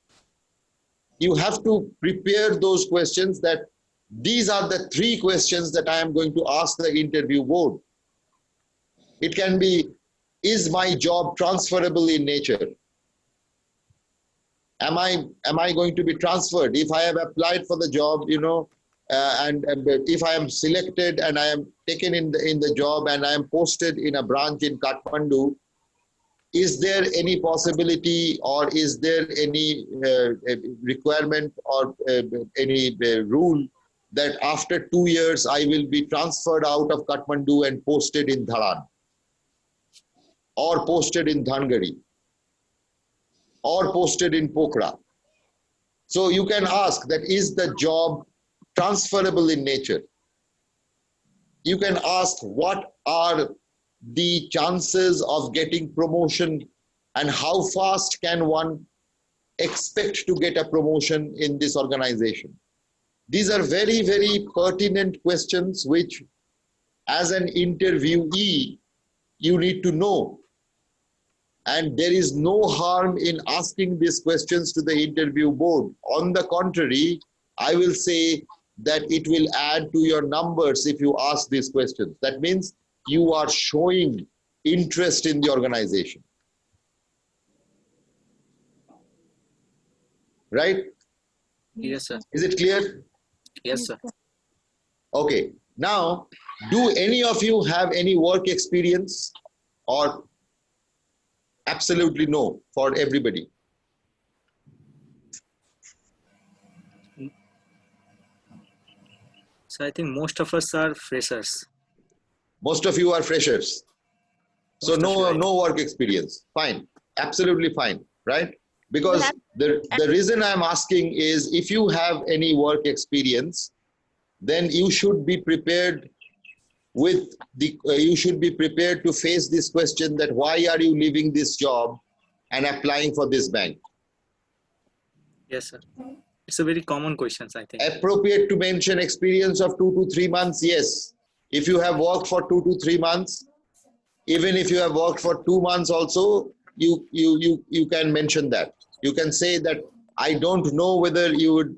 You have to prepare those questions that these are the 3 questions that I am going to ask the interview board. It can be, is my job transferable in nature? Am I going to be transferred? If I have applied for the job, and if I am selected and I am taken in the job and I am posted in a branch in Kathmandu, is there any possibility or is there any requirement or any rule that after 2 years I will be transferred out of Kathmandu and posted in Dharan or posted in Dhangari or posted in Pokhara? So you can ask that, is the job transferable in nature? You can ask what are the chances of getting promotion and how fast can one expect to get a promotion in this organization. These are very, very pertinent questions which as an interviewee you need to know. And there is no harm in asking these questions to the interview board. On the contrary, I will say that it will add to your numbers if you ask these questions. That means you are showing interest in the organization. Right? Yes, sir. Is it clear? Yes, sir. Okay. Now, do any of you have any work experience or absolutely no for everybody? So I think most of us are freshers. Most of you are freshers. So no work experience. Fine. Absolutely fine. Right? Because the reason I'm asking is if you have any work experience, then you should be prepared with you should be prepared to face this question that why are you leaving this job and applying for this bank? Yes, sir. It's a very common question, I think. Appropriate to mention experience of 2 to 3 months, yes. If you have worked for 2 to 3 months, even if you have worked for 2 months also, you can mention that. You can say that I don't know whether you would,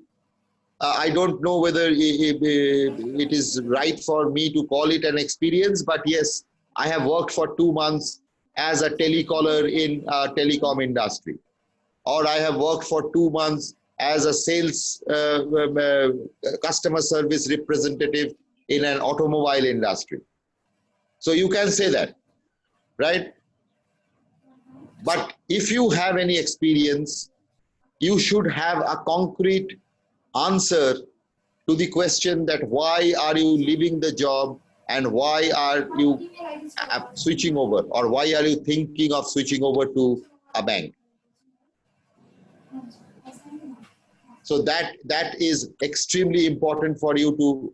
I don't know whether it is right for me to call it an experience, but yes, I have worked for 2 months as a telecaller in a telecom industry, or I have worked for 2 months as a sales customer service representative in an automobile industry. So you can say that, right? But if you have any experience, you should have a concrete answer to the question that why are you leaving the job and why are you switching over, or why are you thinking of switching over to a bank? So that is extremely important for you to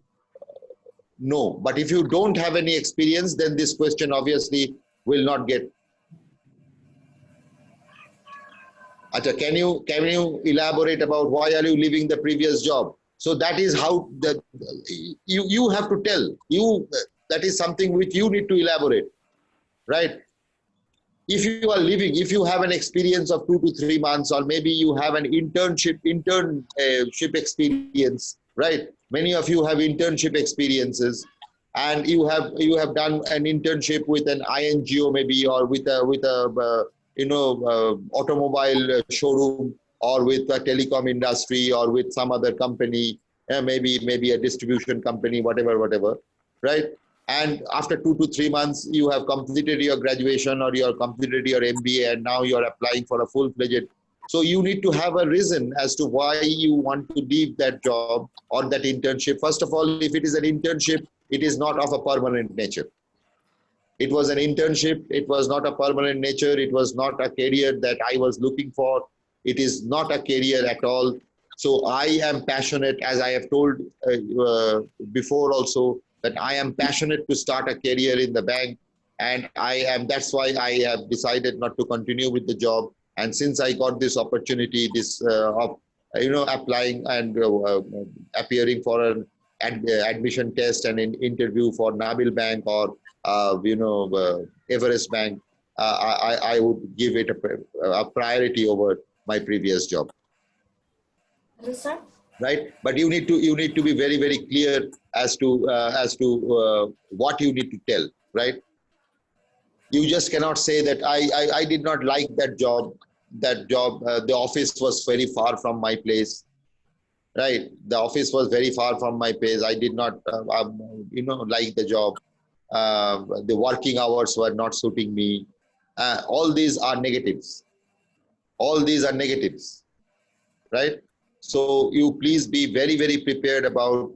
know. But if you don't have any experience, then this question obviously will not get. Acha, can you elaborate about why are you leaving the previous job? So that is how you have to tell. That is something which you need to elaborate, right? If you are leaving, if you have an experience of 2 to 3 months, or maybe you have an internship experience, right? Many of you have internship experiences, and you have done an internship with an INGO maybe, or with a automobile showroom, or with a telecom industry, or with some other company, maybe a distribution company, whatever, right? And after 2 to 3 months, you have completed your graduation or you have completed your MBA, and now you are applying for a full-fledged So you need to have a reason as to why you want to leave that job or that internship. First of all, if it is an internship, it is not of a permanent nature. It was an internship. It was not a permanent nature. It was not a career that I was looking for. It is not a career at all. So I am passionate, as I have told before also, that I am passionate to start a career in the bank. And that's why I have decided not to continue with the job. And since I got this opportunity, of applying and appearing for an admission test and an interview for Nabil Bank or Everest Bank, I would give it a priority over my previous job. Hello, sir. Right, but you need to be very, very clear as to what you need to tell. Right, you just cannot say that I did not like that job. The office was very far from my place. Right, the office was very far from my place. I did not like the job. The working hours were not suiting me. All these are negatives. Right? So you please be very, very prepared about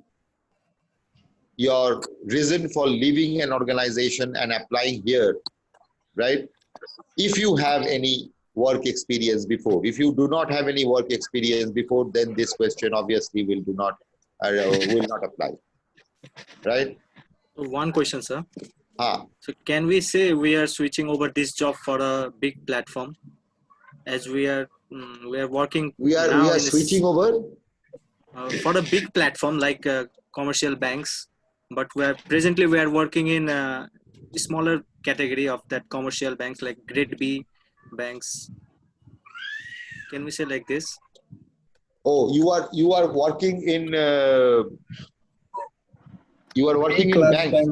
your reason for leaving an organization and applying here, right? If you have any work experience before. If you do not have any work experience before, then this question obviously will not apply, right? One question, sir. So can we say we are switching over this job for a big platform, as we are working? We are switching over for a big platform like commercial banks, but we are working in a smaller category of that commercial banks like grade B banks. Can we say like this? Oh, you are working in banks.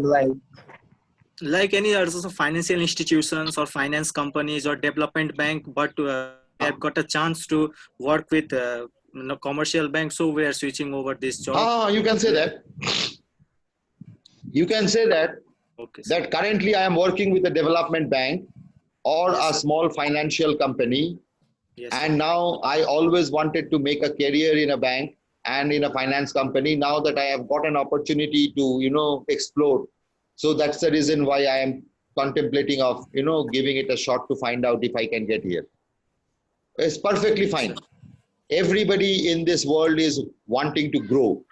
Like any other financial institutions or finance companies or development bank, but have got a chance to work with commercial banks, so we are switching over this job. You can say that. You can say that. Okay, that currently I am working with a development bank or a small financial company. Yes, and now I always wanted to make a career in a bank and in a finance company. Now that I have got an opportunity to, explore. So that's the reason why I am contemplating of, giving it a shot to find out if I can get here. It's perfectly fine. Everybody in this world is wanting to grow.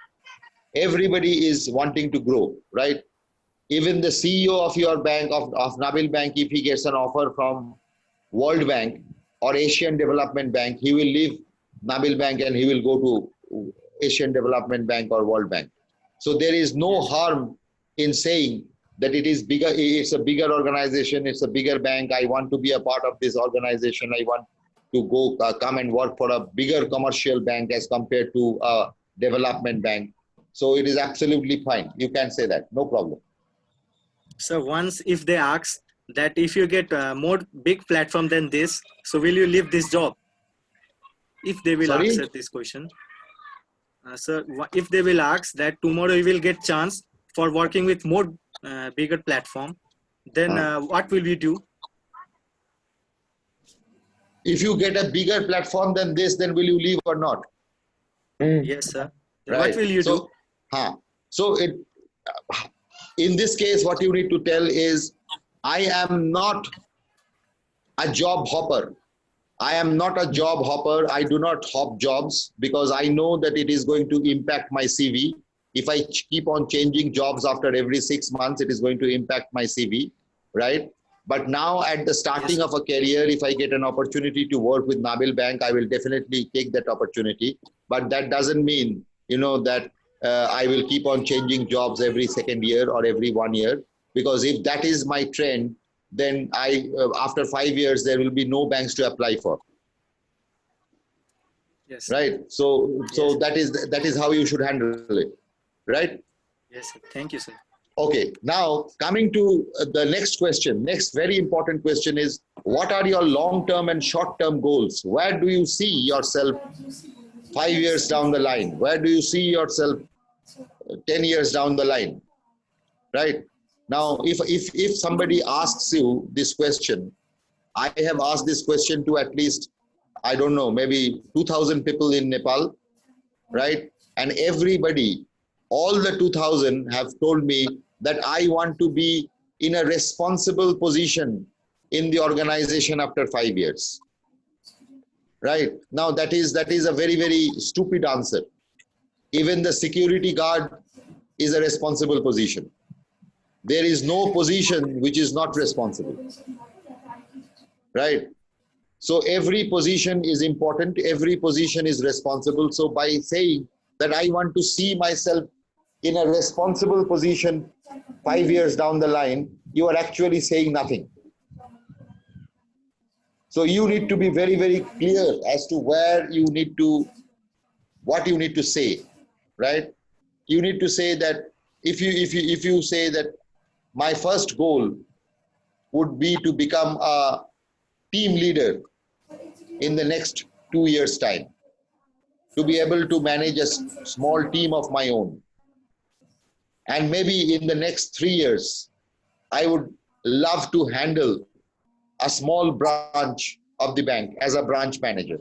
Everybody is wanting to grow, right? Even the CEO of your bank, of Nabil Bank, if he gets an offer from World Bank or Asian Development Bank, he will leave Nabil Bank and he will go to Asian Development Bank or World Bank. So there is no harm in saying that it is bigger. It's a bigger organization. It's a bigger bank. I want to be a part of this organization. I want to go come and work for a bigger commercial bank as compared to a development bank. So it is absolutely fine. You can say that. No problem. So once if they ask that if you get a more big platform than this, so will you leave this job? If they will answer this question. So if they will ask that tomorrow you will get chance for working with more bigger platform, then what will you do? If you get a bigger platform than this, then will you leave or not? Yes, sir. Right. What will you do? So in this case, what you need to tell is, I am not a job hopper. I am not a job hopper. I do not hop jobs because I know that it is going to impact my CV. If I keep on changing jobs after every 6 months, it is going to impact my CV, right? But now at the starting of a career, if I get an opportunity to work with Nabil Bank, I will definitely take that opportunity. But that doesn't mean, that I will keep on changing jobs every second year or every 1 year. Because if that is my trend, then after 5 years, there will be no banks to apply for. Yes. Right. So that is how you should handle it. Right. Yes, sir. Thank you, sir. Okay. Now coming to the next question, next very important question is, what are your long-term and short-term goals? Where do you see yourself 5 years down the line? Where do you see yourself 10 years down the line? Right. Now, if somebody asks you this question, I have asked this question to at least I don't know, maybe 2,000 people in Nepal, right? And everybody, all the 2,000 have told me that I want to be in a responsible position in the organization after 5 years. Right? Now that is a very, very stupid answer. Even the security guard is a responsible position. There is no position which is not responsible. Right? So every position is important, every position is responsible. So by saying that I want to see myself in a responsible position 5 years down the line, you are actually saying nothing. So you need to be very, very clear as to where you need to, what you need to say, right? You need to say that if you say that my first goal would be to become a team leader in the next 2 years' time, to be able to manage a small team of my own. And maybe in the next 3 years, I would love to handle a small branch of the bank as a branch manager.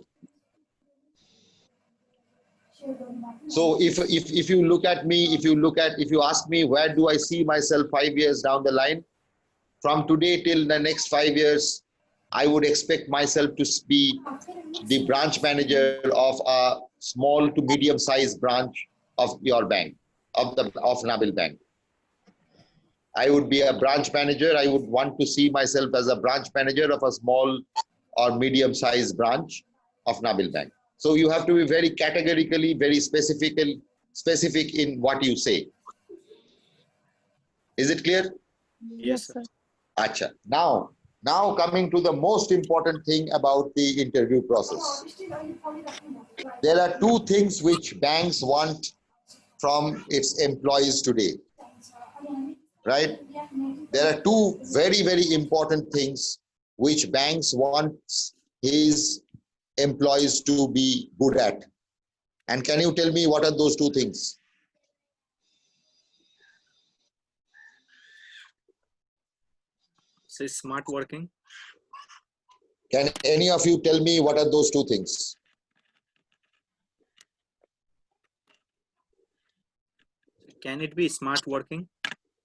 So if you look at me, if you ask me where do I see myself 5 years down the line, from today till the next 5 years, I would expect myself to be the branch manager of a small to medium sized branch of your bank, of Nabil Bank. I would be a branch manager. I would want to see myself as a branch manager of a small or medium sized branch of Nabil Bank. So you have to be very categorically, very specific in what you say. Is it clear? Yes, sir. Acha. Now coming to the most important thing about the interview process. There are two things which banks want from its employees today. Right? There are two very, very important things which banks want his employees to be good at. And can you tell me what are those two things? Say smart working. Can any of you tell me what are those two things? Can it be smart working?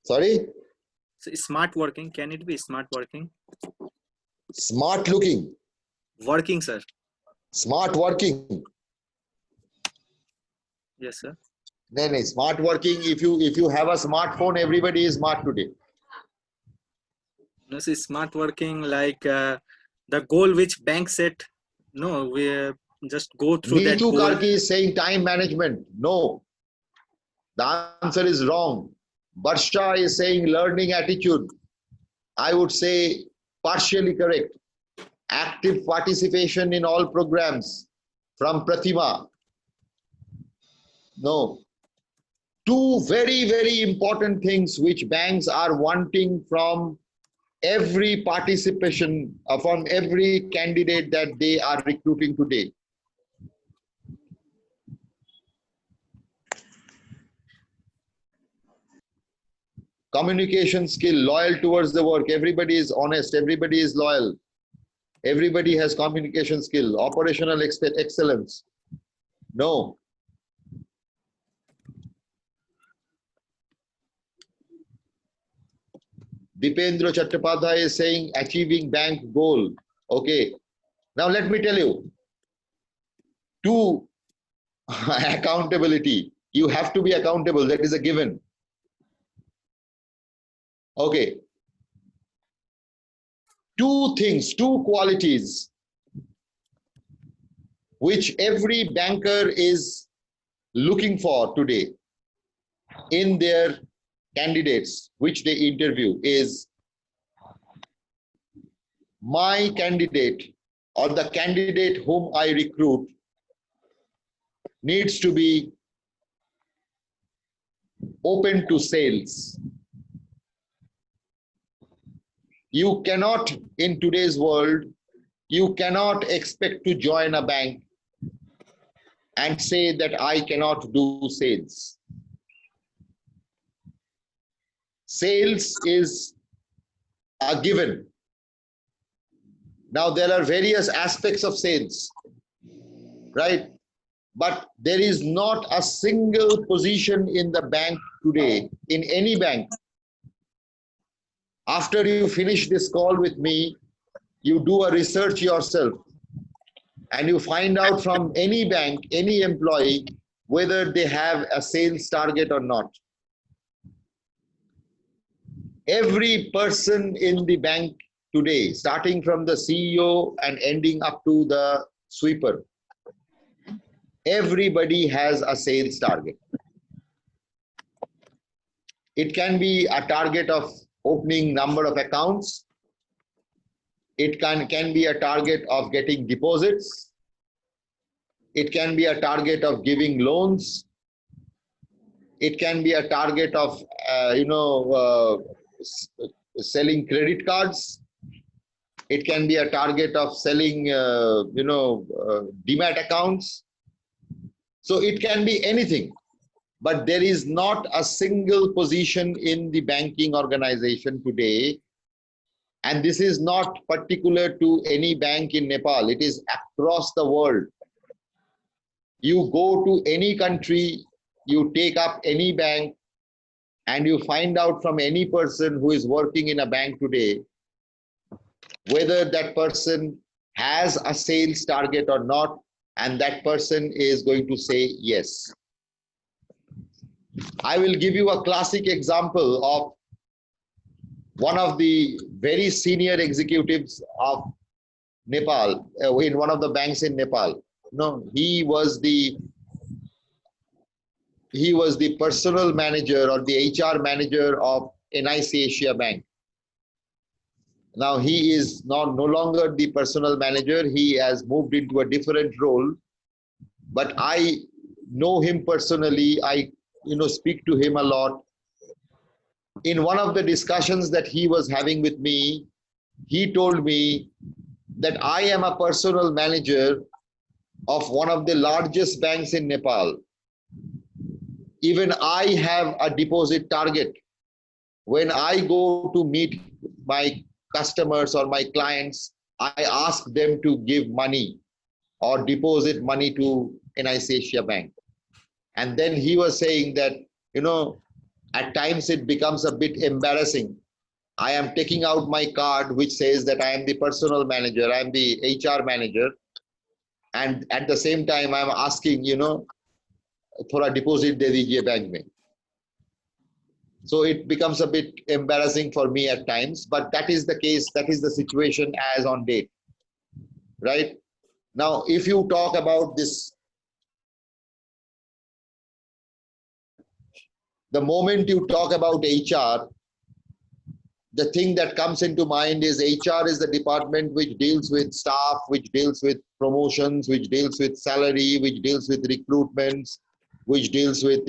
Sorry? Smart working. Can it be smart working? Smart looking. Working, sir. Smart working. Yes, sir. No, smart working. If you have a smartphone, everybody is smart today. No, see, smart working like the goal which bank set. No, we just go through that Neetu goal. Karki is saying time management. No. The answer is wrong. Barsha is saying learning attitude. I would say partially correct. Active participation in all programs from Pratima. No. Two very, very important things which banks are wanting from every participation, from every candidate that they are recruiting today. Communication skill, loyal towards the work. Everybody is honest. Everybody is loyal. Everybody has communication skill. Operational excellence. No. Dipendra Chattopadhyay is saying achieving bank goal. Okay. Now let me tell you. Two, accountability. You have to be accountable. That is a given. Okay. Two things, two qualities which every banker is looking for today in their candidates which they interview is my candidate or the candidate whom I recruit needs to be open to sales. You cannot, in today's world, you cannot expect to join a bank and say that I cannot do sales. Sales is a given. Now, there are various aspects of sales, right? But there is not a single position in the bank today, in any bank. After you finish this call with me, you do a research yourself and you find out from any bank, any employee, whether they have a sales target or not. Every person in the bank today, starting from the CEO and ending up to the sweeper, everybody has a sales target. It can be a target of opening number of accounts. It can be a target of getting deposits. It can be a target of giving loans. It can be a target of, selling credit cards. It can be a target of selling, demat accounts. So it can be anything, but there is not a single position in the banking organization today. And this is not particular to any bank in Nepal. It is across the world. You go to any country, you take up any bank, and you find out from any person who is working in a bank today, whether that person has a sales target or not, and that person is going to say yes. I will give you a classic example of one of the very senior executives of Nepal, in one of the banks in Nepal. He was the personal manager or the HR manager of NIC Asia Bank. Now he is no longer the personal manager. He has moved into a different role, but I know him personally. I speak to him a lot. In one of the discussions that he was having with me, he told me that I am a personal manager of one of the largest banks in Nepal. Even I have a deposit target. When I go to meet my customers or my clients, I ask them to give money or deposit money to NIC Asia Bank. And then he was saying that, at times it becomes a bit embarrassing. I am taking out my card which says that I am the personal manager, I am the HR manager, and at the same time I am asking, thoda deposit de dijiye bank mein. So it becomes a bit embarrassing for me at times, but that is the case, that is the situation as on date, right? Now, if you talk about this, the moment you talk about HR, the thing that comes into mind is HR is the department which deals with staff, which deals with promotions, which deals with salary, which deals with recruitments, which deals with,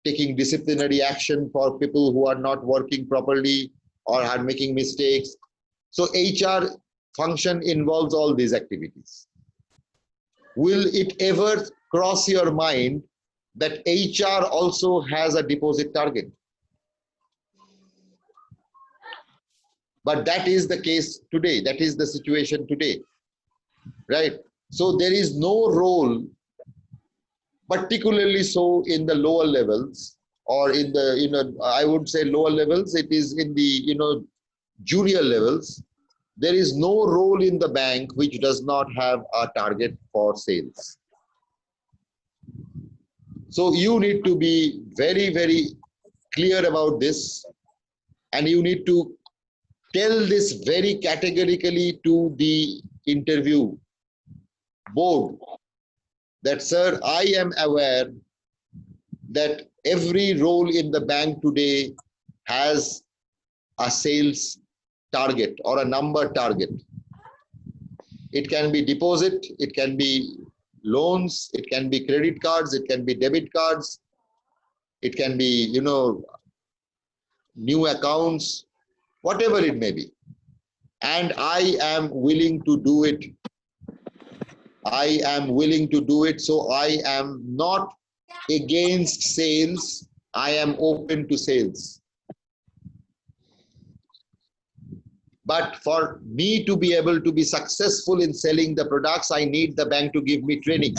taking disciplinary action for people who are not working properly or are making mistakes. So HR function involves all these activities. Will it ever cross your mind that HR also has a deposit target? But that is the case today. That is the situation today, right? So there is no role, particularly so in the lower levels, or in the, I would say lower levels, it is in the, junior levels. There is no role in the bank which does not have a target for sales. So you need to be very, very clear about this, and you need to tell this very categorically to the interview board that, sir, I am aware that every role in the bank today has a sales target or a number target. It can be deposit, it can be loans, it can be credit cards, it can be debit cards, it can be, new accounts, whatever it may be. And I am willing to do it. I am willing to do it. So I am not against sales. I am open to sales. But for me to be able to be successful in selling the products, I need the bank to give me training.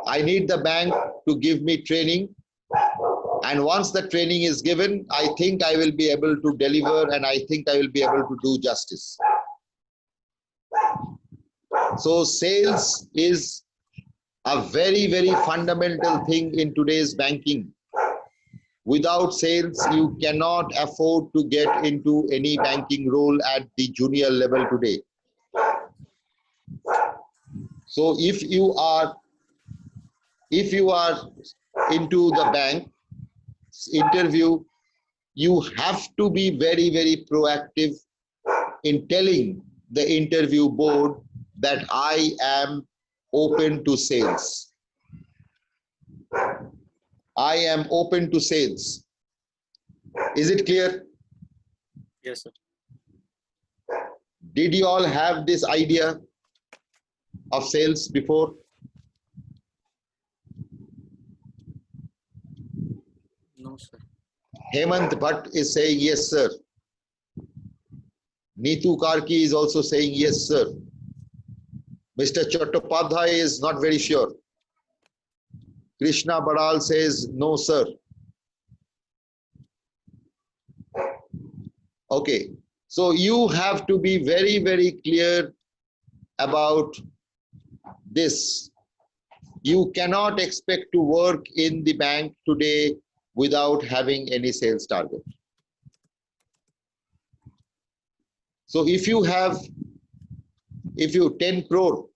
I need the bank to give me training. And once the training is given, I think I will be able to deliver, and I think I will be able to do justice. So sales is a very, very fundamental thing in today's banking. Without sales, you cannot afford to get into any banking role at the junior level today. So if you are into the bank interview, you have to be very, very proactive in telling the interview board that I am open to sales. I am open to sales. Is it clear? Yes, sir. Did you all have this idea of sales before? No, sir. Hemant Bhatt is saying yes, sir. Neetu Karki is also saying yes, sir. Mr. Chattopadhyay is not very sure. Krishna Badal says no, sir. Okay, so you have to be very, very clear about this. You cannot expect to work in the bank today without having any sales target. So if you 10 crore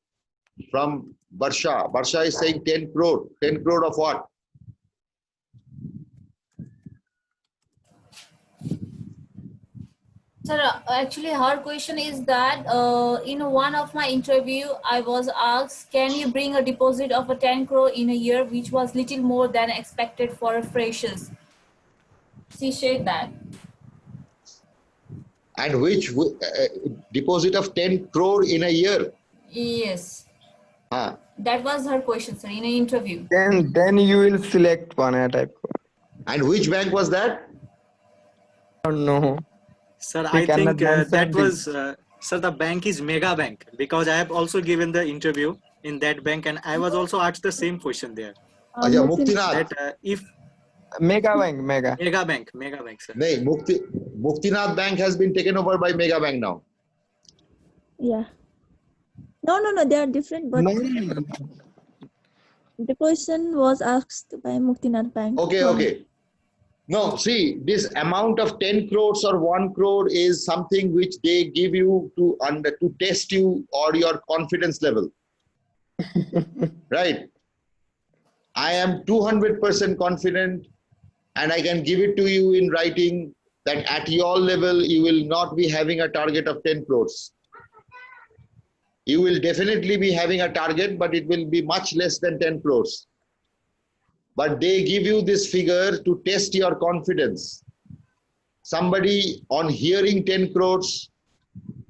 from Barsha is saying 10 crore. 10 crore of what? Sir, actually her question is that in one of my interview, I was asked, can you bring a deposit of a 10 crore in a year, which was little more than expected for freshers. She said that. And which deposit of 10 crore in a year? Yes. That was her question, sir, in an interview. Then you will select one type. And which bank was that? I don't know. Sir, We I think cannot that mention was, sir, the bank is Mega Bank, because I have also given the interview in that bank and I was also asked the same question there. Aja, Muktinath. That if Mega Bank, Mega. Mega Bank, sir. No, Muktinath Bank has been taken over by Mega Bank now. Yeah. No, they are different, but No. the question was asked by Muktinath Bank. Okay. No, see, this amount of 10 crores or 1 crore is something which they give you to test you or your confidence level. Right? I am 200% confident, and I can give it to you in writing that at your level, you will not be having a target of 10 crores. You will definitely be having a target, but it will be much less than 10 crores. But they give you this figure to test your confidence. Somebody on hearing 10 crores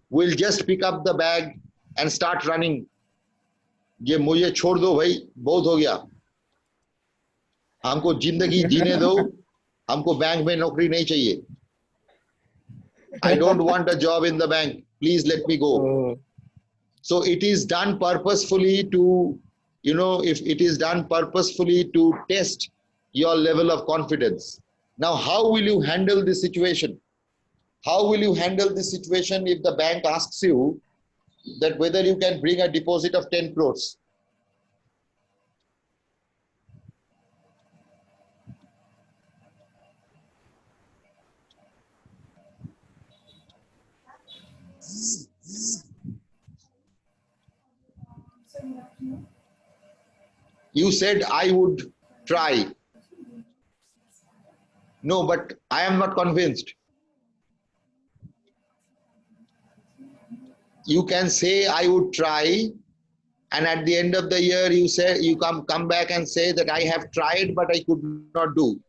will just pick up the bag and start running. ये मुझे छोड़ दो भाई, बहुत हो गया. हमको जिंदगी जीने दो, हमको बैंक में नौकरी नहीं चाहिए. I don't want a job in the bank. Please let me go. So it is done purposefully to, if it is done purposefully to test your level of confidence. Now, how will you handle this situation? How will you handle this situation if the bank asks you that whether you can bring a deposit of 10 crores? You said I would try. No, but I am not convinced. You can say I would try, and at the end of the year you say you come back and say that I have tried but I could not do.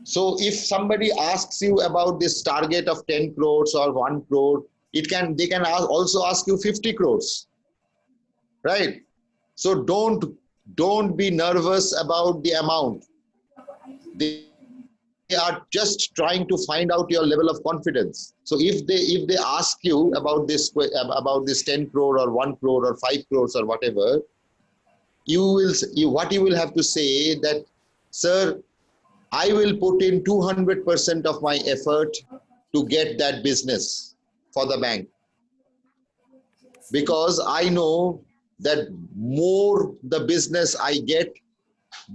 So if somebody asks you about this target of 10 crores or 1 crore, they can also ask you 50 crores, right? So don't be nervous about the amount. The are just trying to find out your level of confidence. So if they ask you about this 10 crore or 1 crore or 5 crores or whatever, what you will have to say that, sir, I will put in 200% of my effort to get that business for the bank, because I know that more the business I get,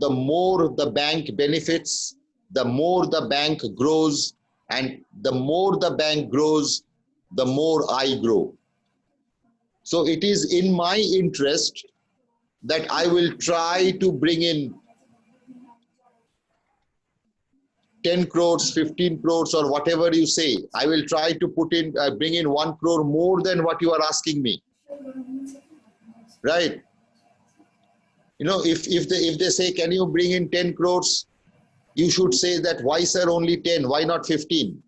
the more the bank benefits, the more the bank grows, and the more the bank grows, the more I grow. So it is in my interest that I will try to bring in 10 crores, 15 crores, or whatever you say. I will try to bring in 1 crore more than what you are asking me. Right? You know, if they say, can you bring in 10 crores? You should say that, why sir, only 10? Why not 15?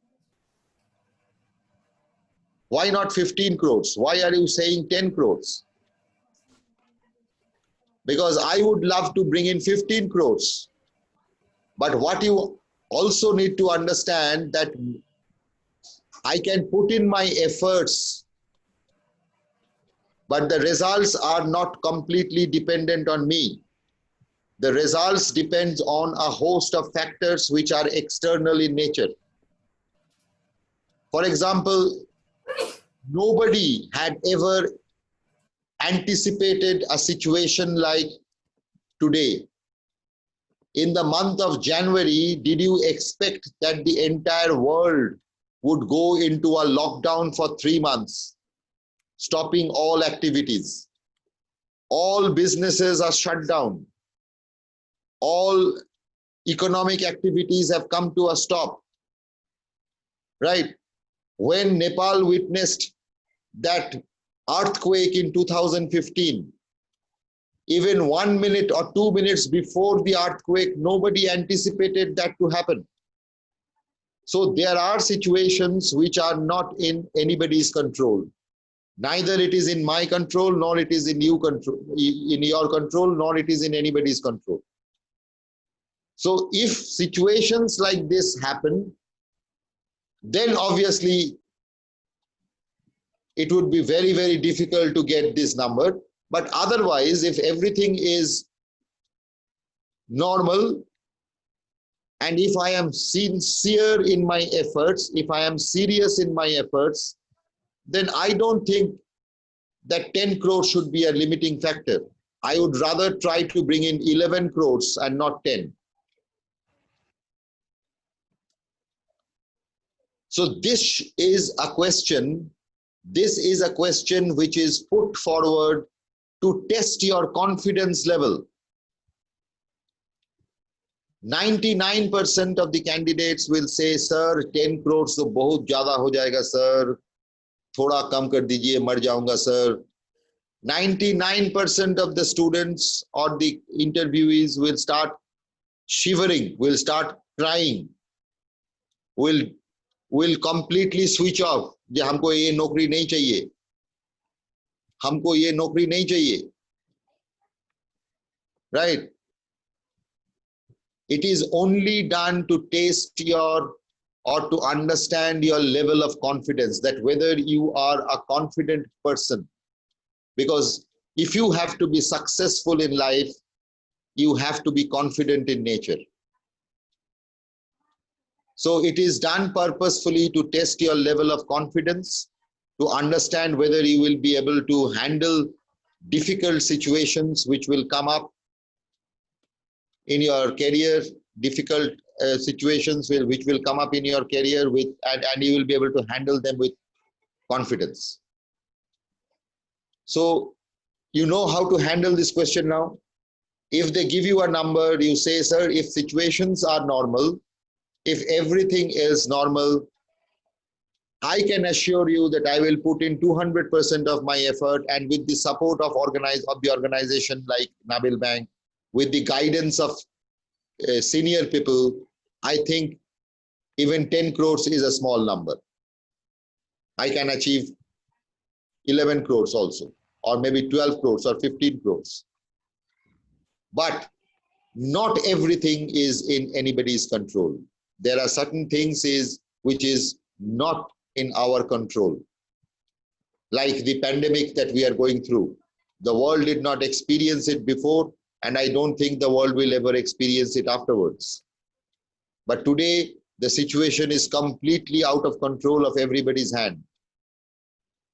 Why not 15 crores? Why are you saying 10 crores? Because I would love to bring in 15 crores. But what you also need to understand that I can put in my efforts, but the results are not completely dependent on me. The results depends on a host of factors which are external in nature. For example, nobody had ever anticipated a situation like today. In the month of January, did you expect that the entire world would go into a lockdown for 3 months, stopping all activities? All businesses are shut down. All economic activities have come to a stop, right? When Nepal witnessed that earthquake in 2015, even 1 minute or 2 minutes before the earthquake, nobody anticipated that to happen. So there are situations which are not in anybody's control. Neither it is in my control, nor it is in your control, nor it is in anybody's control. So if situations like this happen, then obviously it would be very, very difficult to get this number. But otherwise, if everything is normal, and if I am sincere in my efforts, if I am serious in my efforts, then I don't think that 10 crores should be a limiting factor. I would rather try to bring in 11 crores and not 10. So this is a question which is put forward to test your confidence level. 99% of the candidates will say, sir, 10 crores to bahut zyada ho jayega, sir. Thoda kam kar dijiye, mar jaunga, sir. 99% of the students or the interviewees will start shivering, will start crying, will completely switch off. कि हमको ये नौकरी नहीं चाहिए, हमको ये नौकरी नहीं चाहिए. Right? It is only done to test your or to understand your level of confidence, that whether you are a confident person. Because if you have to be successful in life, you have to be confident in nature. So it is done purposefully to test your level of confidence, to understand whether you will be able to handle difficult situations which will come up in your career, difficult situations which will come up in your career and you will be able to handle them with confidence. So you know how to handle this question now. If they give you a number, you say, sir, if situations are normal, if everything is normal, I can assure you that I will put in 200% of my effort, and with the support of the organization like Nabil Bank, with the guidance of senior people, I think even 10 crores is a small number. I can achieve 11 crores also, or maybe 12 crores or 15 crores. But not everything is in anybody's control. there are certain things which is not in our control. Like the pandemic that we are going through. The world did not experience it before, and I don't think the world will ever experience it afterwards. But today, the situation is completely out of control of everybody's hand.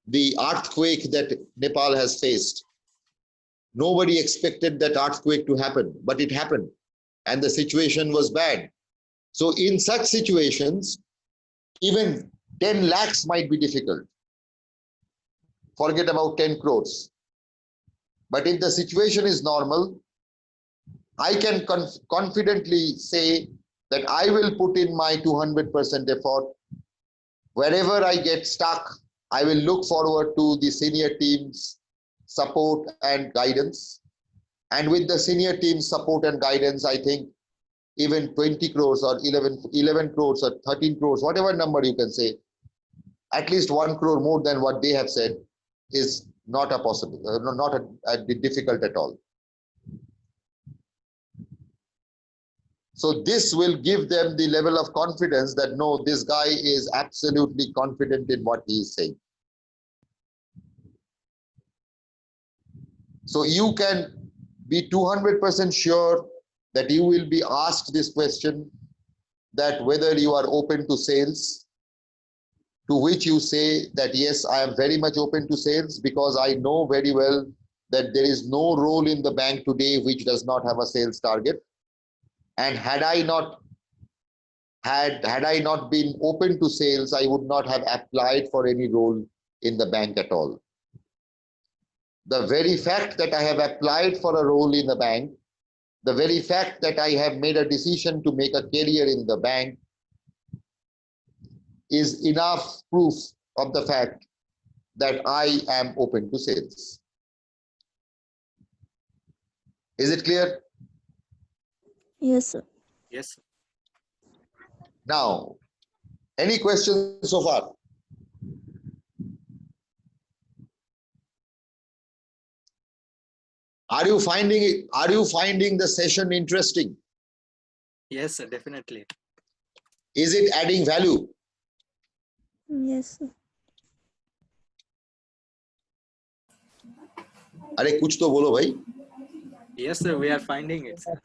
The earthquake that Nepal has faced, nobody expected that earthquake to happen, but it happened, and the situation was bad. So in such situations, even 10 lakhs might be difficult. Forget about 10 crores. But if the situation is normal, I can confidently say that I will put in my 200% effort. Wherever I get stuck, I will look forward to the senior team's support and guidance. And with the senior team's support and guidance, I think even 20 crores or 11 crores or 13 crores, whatever number you can say, at least 1 crore more than what they have said is not a possible, not a difficult at all. So this will give them the level of confidence that no, this guy is absolutely confident in what he is saying. So you can be 200% sure that you will be asked this question, that whether you are open to sales, to which you say that yes, I am very much open to sales, because I know very well that there is no role in the bank today which does not have a sales target. And had I not been open to sales, I would not have applied for any role in the bank at all. The very fact that I have applied for a role in the bank, the very fact that I have made a decision to make a career in the bank is enough proof of the fact that I am open to sales. Is it clear? Yes, sir. Yes, sir. Now, any questions so far? Are you finding the session interesting? Yes, sir, definitely. Is it adding value? Yes, sir. अरे कुछ तो बोलो भाई. Yes, sir, we are finding it, sir.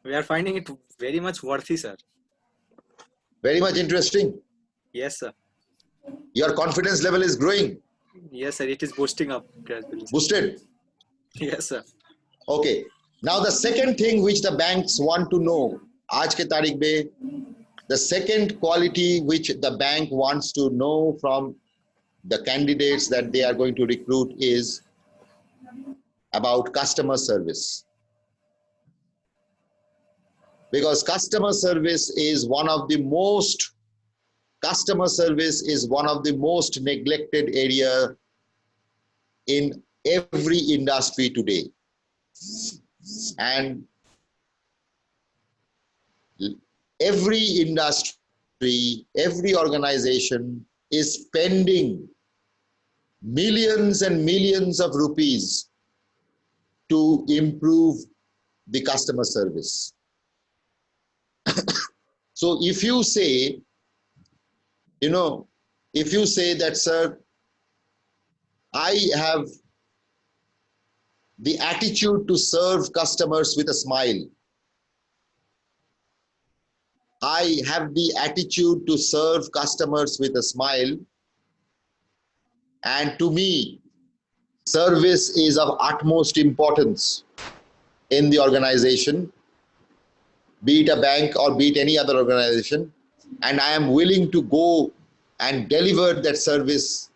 We are finding it very much worthy, sir. Very much interesting. Yes, sir. Your confidence level is growing. Yes, sir, it is boosting up gradually. Boosted. Yes, sir. Okay. Now the second thing which the banks want to know, आज के तारीख में, the second quality which the bank wants to know from the candidates that they are going to recruit is about customer service. Because customer service is one of the most neglected area in every industry today. And every industry, every organization is spending millions and millions of rupees to improve the customer service. So if you say, if you say that, sir, I have the attitude to serve customers with a smile. I have the attitude to serve customers with a smile. And to me, service is of utmost importance in the organization, be it a bank or be it any other organization. And I am willing to go and deliver that service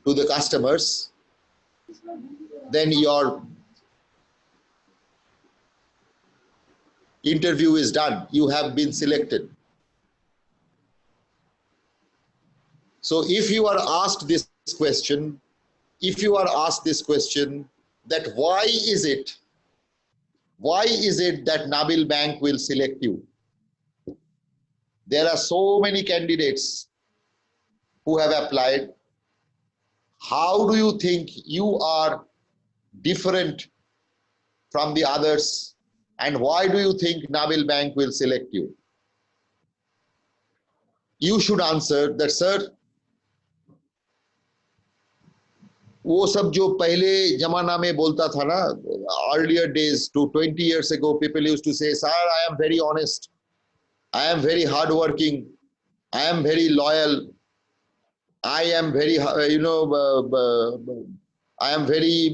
to the customers. Then your interview is done. You have been selected. So if you are asked this question, that why is it that Nabil Bank will select you? There are so many candidates who have applied. How do you think you are different from the others, and why do you think Nabil Bank will select you? you should answer that, sir, वो सब जो पहले जमाना में बोलता था ना, earlier days to 20 years ago, people used to say, sir, I am very honest, I am very hardworking, I am very loyal, I am very, I am very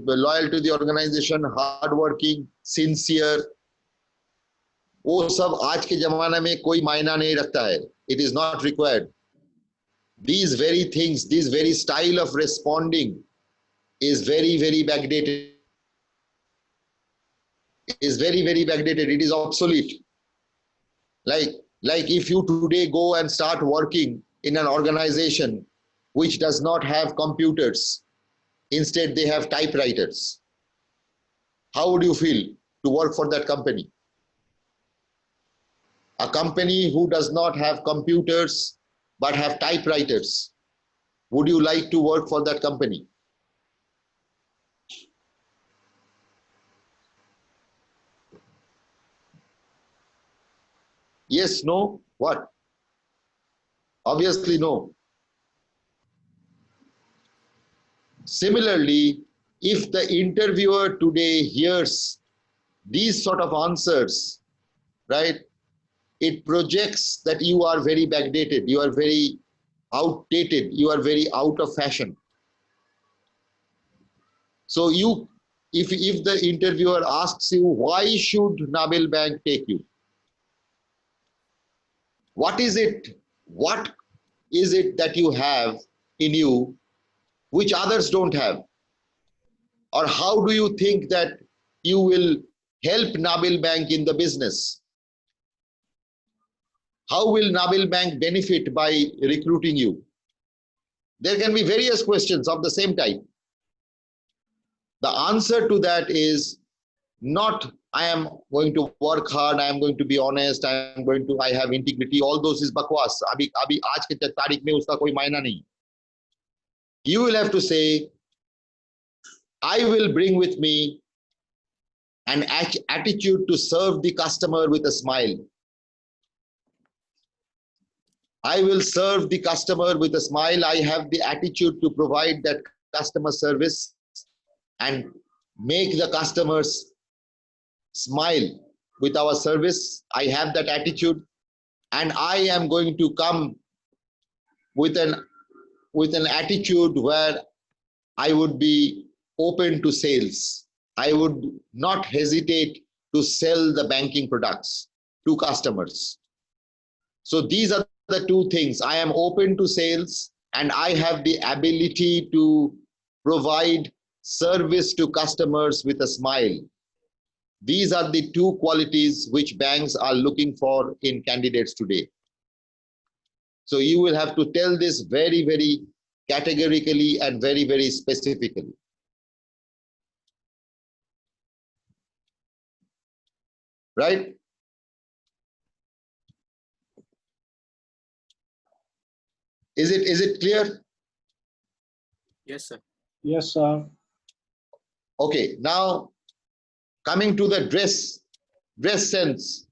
loyal to the organization, hardworking, sincere. वो सब आज के जमाना में कोई मायना नहीं रखता है. It is not required. These very things, this very style of responding is very, very backdated. Is very, very backdated. It is obsolete. Like if you today go and start working in an organization which does not have computers, instead they have typewriters. How would you feel to work for that company? A company who does not have computers but have typewriters, would you like to work for that company? Yes, no, what? Obviously no. Similarly, if the interviewer today hears these sort of answers, right, it projects that you are very backdated, you are very outdated, you are very out of fashion. So if the interviewer asks you, why should Nabil Bank take you? What is it that you have in you which others don't have? Or how do you think that you will help Nabil Bank in the business? How will Nabil Bank benefit by recruiting you? There can be various questions of the same type. The answer to that is not, I am going to work hard, I am going to be honest, I have integrity. All those is bakwas. Abhi aaj ke tarikh mein uska koi maina nahi. You will have to say, I will bring with me an attitude to serve the customer with a smile. I will serve the customer with a smile. I have the attitude to provide that customer service and make the customers smile with our service. I have that attitude, and I am going to come with an attitude where I would be open to sales. I would not hesitate to sell the banking products to customers. So these are the two things. I am open to sales and I have the ability to provide service to customers with a smile. These are the two qualities which banks are looking for in candidates today. So you will have to tell this very, very categorically and very, very specifically. Right? Is it clear? Yes, sir. Yes, sir. Okay, now coming to the dress sense.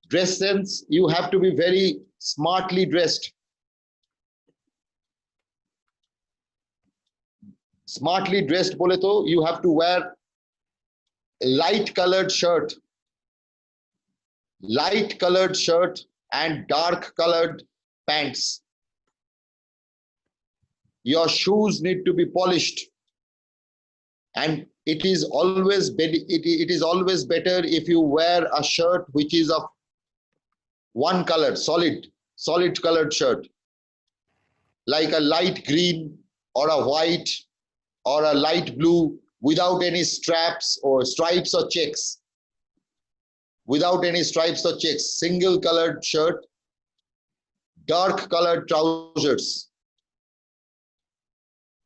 Dress sense, you have to be very smartly dressed. Smartly dressed bole to, you have to wear a light colored shirt and dark colored pants. Your shoes need to be polished, and it is always better if you wear a shirt which is of one color, solid colored shirt, like a light green or a white or a light blue, without any straps or stripes or checks. Without any stripes or checks, single colored shirt, dark colored trousers,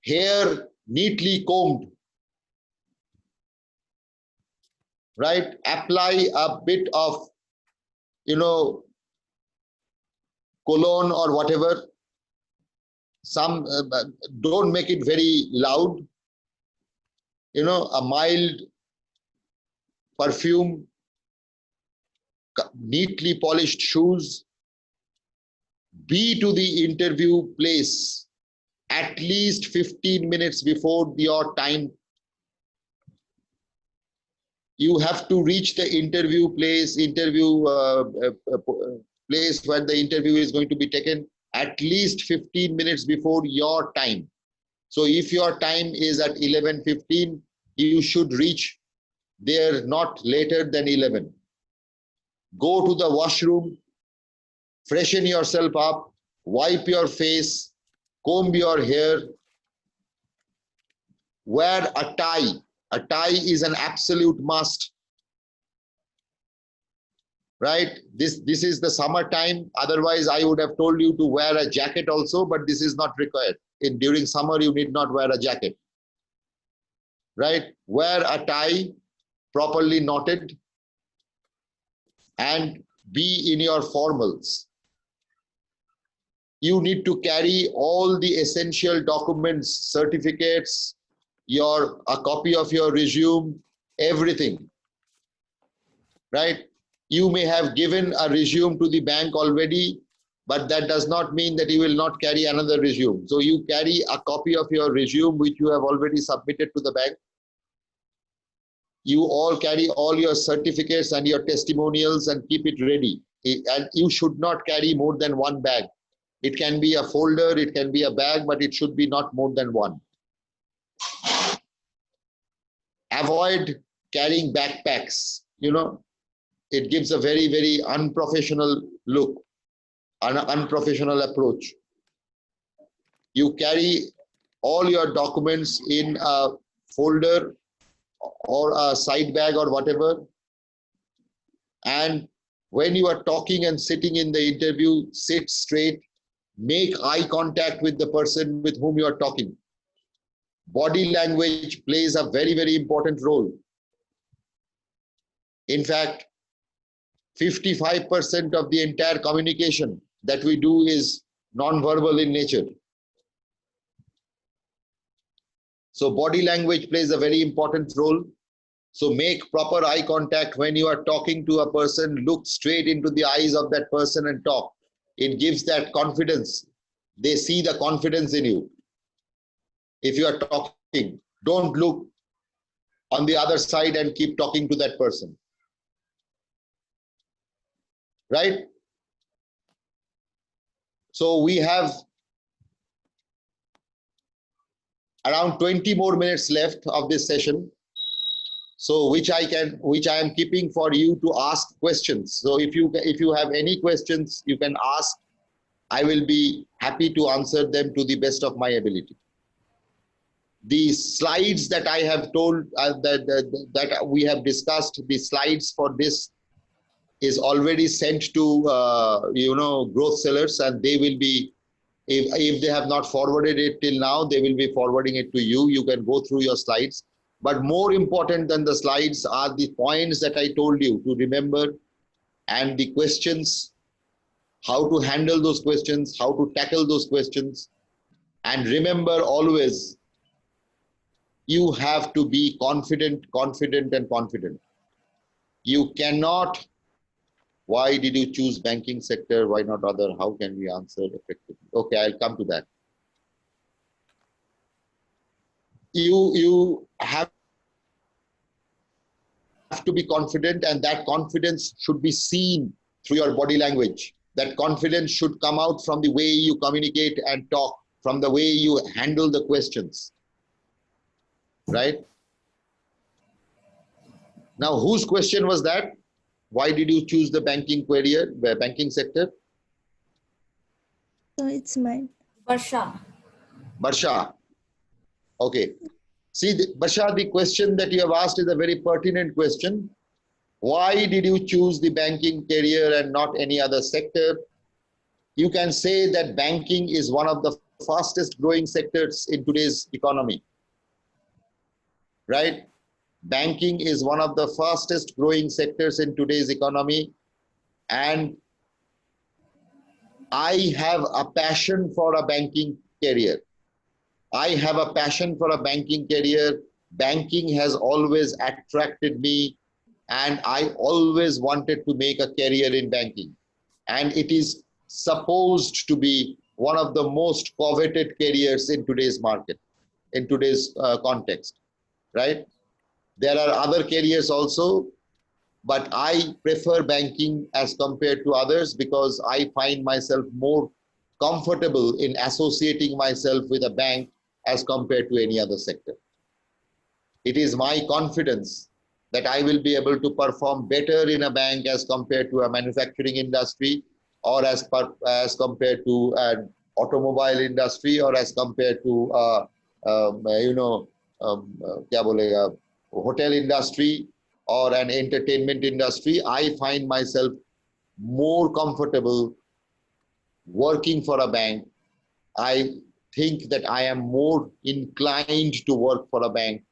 hair neatly combed, right? Apply a bit of, cologne or whatever. Some don't make it very loud. A mild perfume, neatly polished shoes. Be to the interview place at least 15 minutes before your time. You have to reach the interview place, place where the interview is going to be taken at least 15 minutes before your time. So if your time is at 11:15, you should reach there not later than 11. Go to the washroom, freshen yourself up, wipe your face, comb your hair, wear a tie. A tie is an absolute must. Right? This is the summertime. Otherwise, I would have told you to wear a jacket also, but this is not required. During summer, you need not wear a jacket. Right? Wear a tie, properly knotted, and be in your formals. You need to carry all the essential documents, certificates, a copy of your resume, everything. Right? You may have given a resume to the bank already, but that does not mean that you will not carry another resume. So you carry a copy of your resume which you have already submitted to the bank. You all carry all your certificates and your testimonials and keep it ready. And you should not carry more than one bag. It can be a folder, it can be a bag, but it should be not more than one. Avoid carrying backpacks. It gives a very, very unprofessional look, an unprofessional approach. You carry all your documents in a folder or a side bag or whatever. And when you are talking and sitting in the interview, sit straight, make eye contact with the person with whom you are talking. Body language plays a very, very important role. In fact, 55% of the entire communication that we do is non-verbal in nature. So body language plays a very important role. So make proper eye contact when you are talking to a person. Look straight into the eyes of that person and talk. It gives that confidence. They see the confidence in you. If you are talking, don't look on the other side and keep talking to that person. Right? So we have around 20 more minutes left of this session. So which I am keeping for you to ask questions. So if you have any questions, you can ask. I will be happy to answer them to the best of my ability. The slides that I have told that we have discussed, the slides for this is already sent to growth sellers, and they will be, if they have not forwarded it till now, they will be forwarding it to you. You can go through your slides. But more important than the slides are the points that I told you to remember, and the questions, how to handle those questions, how to tackle those questions. And remember always, you have to be confident. You cannot, why did you choose banking sector? Why not other? How can we answer effectively? Okay, I'll come to that. You have to be confident, and that confidence should be seen through your body language. That confidence should come out from the way you communicate and talk, from the way you handle the questions. Right? Now, whose question was that? Why did you choose the banking career, the banking sector? So it's mine. Barsha. Barsha. Okay. See, Barsha, the question that you have asked is a very pertinent question. Why did you choose the banking career and not any other sector? You can say that banking is one of the fastest growing sectors in today's economy. Right? Banking is one of the fastest growing sectors in today's economy. And I have a passion for a banking career. I have a passion for a banking career. Banking has always attracted me. and I always wanted to make a career in banking. And it is supposed to be one of the most coveted careers in today's market, in today's context, right? There are other careers also, but I prefer banking as compared to others because I find myself more comfortable in associating myself with a bank as compared to any other sector. It is my confidence that I will be able to perform better in a bank as compared to a manufacturing industry, or as compared to an automobile industry, or as compared to hotel industry or an entertainment industry. I find myself more comfortable working for a bank. I think that I am more inclined to work for a bank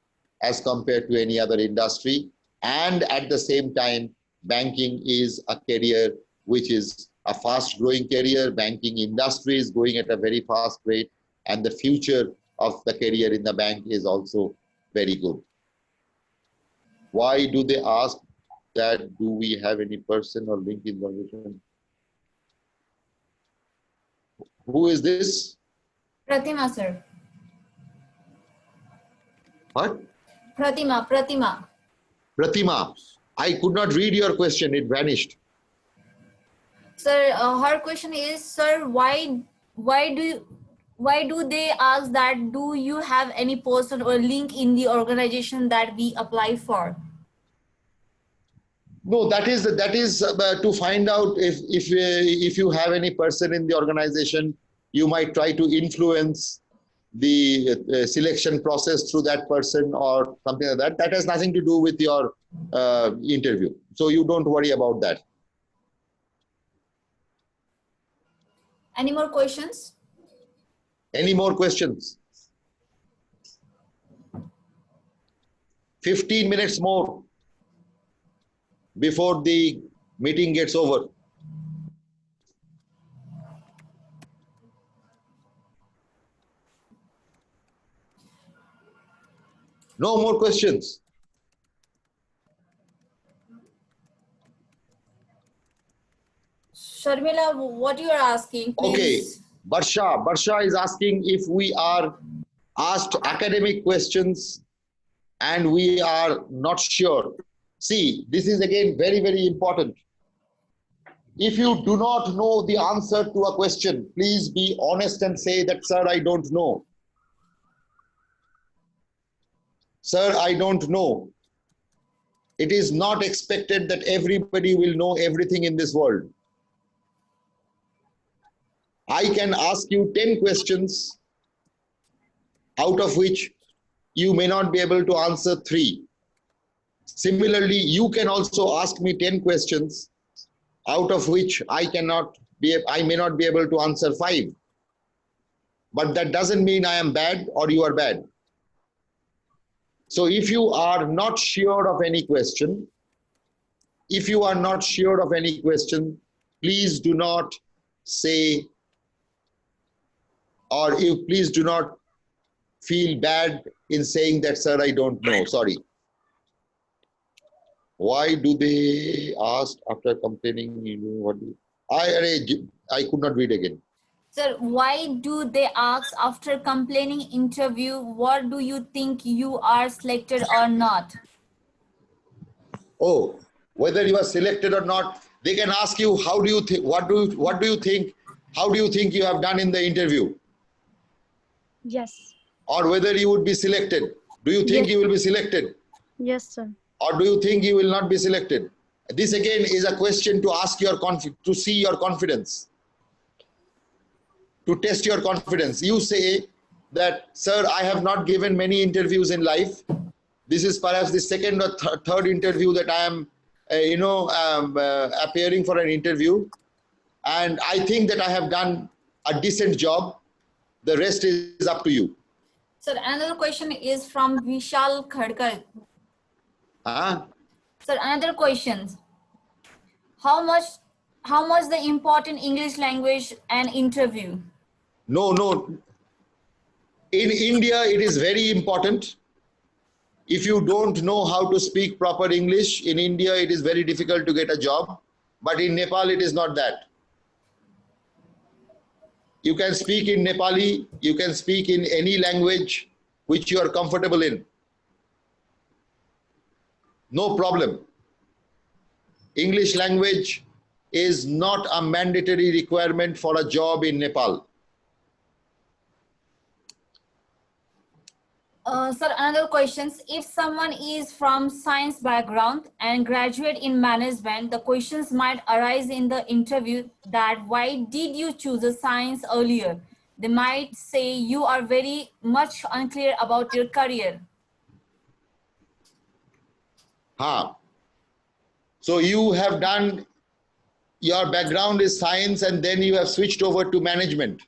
as compared to any other industry. And at the same time, banking is a career which is a fast growing career. Banking industry is going at a very fast rate, and the future of the career in the bank is also very good. Why do they ask that? Do we have any person or link information? Who is this? Pratima, sir. What? Pratima. Pratima. I could not read your question. It vanished. Sir, her question is, sir, why do they ask that? Do you have any person or link in the organization that we apply for? No, that is to find out if you have any person in the organization. You might try to influence the selection process through that person or something like that. That has nothing to do with your interview. So you don't worry about that. Any more questions? Any more questions? 15 minutes more before the meeting gets over. No more questions. Sharmila, what you are asking, please. Okay, Barsha is asking if we are asked academic questions and we are not sure. See, this is again very, very important. If you do not know the answer to a question, please be honest and say that, sir, I don't know. Sir, I don't know. It is not expected that everybody will know everything in this world. I can ask you 10 questions, out of which you may not be able to answer 3. Similarly, you can also ask me 10 questions, out of which I may not be able to answer 5. But that doesn't mean I am bad or you are bad. So if you are not sure of any question, please do not say, or please do not feel bad in saying that, sir, I don't know, sorry. Why do they ask after complaining? I could not read again. Sir, why do they ask after complaining interview, what do you think you are selected or not? Oh, whether you are selected or not, they can ask you, how do you think, what do you think, how do you think you have done in the interview? Yes. Or whether you would be selected. Do you think you will be selected? Yes, sir. Or do you think you will not be selected? This again is a question to ask your to see your confidence, to test your confidence. You say that, sir, I have not given many interviews in life. This is perhaps the second or third interview that I am, appearing for an interview. And I think that I have done a decent job. The rest is up to you. Sir, another question is from Vishal Khadkar. Sir, another question. How much the important English language and interview? No. In India, it is very important. If you don't know how to speak proper English, in India it is very difficult to get a job, but in Nepal it is not that. You can speak in Nepali, you can speak in any language which you are comfortable in. No problem. English language is not a mandatory requirement for a job in Nepal. Sir, another question. If someone is from science background and graduate in management, the questions might arise in the interview that why did you choose a science earlier? They might say you are very much unclear about your career. So you have done, your background is science and then you have switched over to management.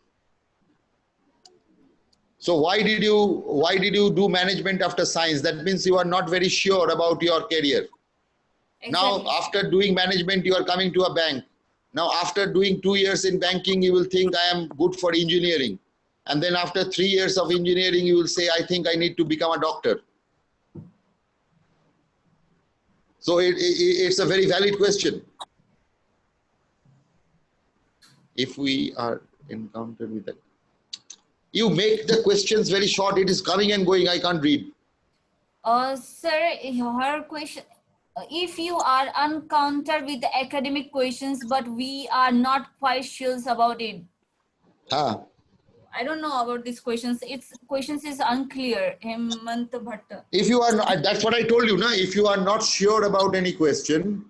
So why did you do management after science? That means you are not very sure about your career. Exactly. Now, after doing management, you are coming to a bank. Now, after doing 2 years in banking, you will think I am good for engineering. And then after 3 years of engineering, you will say, I think I need to become a doctor. So it's a very valid question. If we are encountered with that. You make the questions very short. It is coming and going. I can't read. Sir, her question, if you are encountered with the academic questions, but we are not quite sure about it. I don't know about these questions. Questions is unclear. Hemant Bhatta. If you are not, that's what I told you, na? If you are not sure about any question,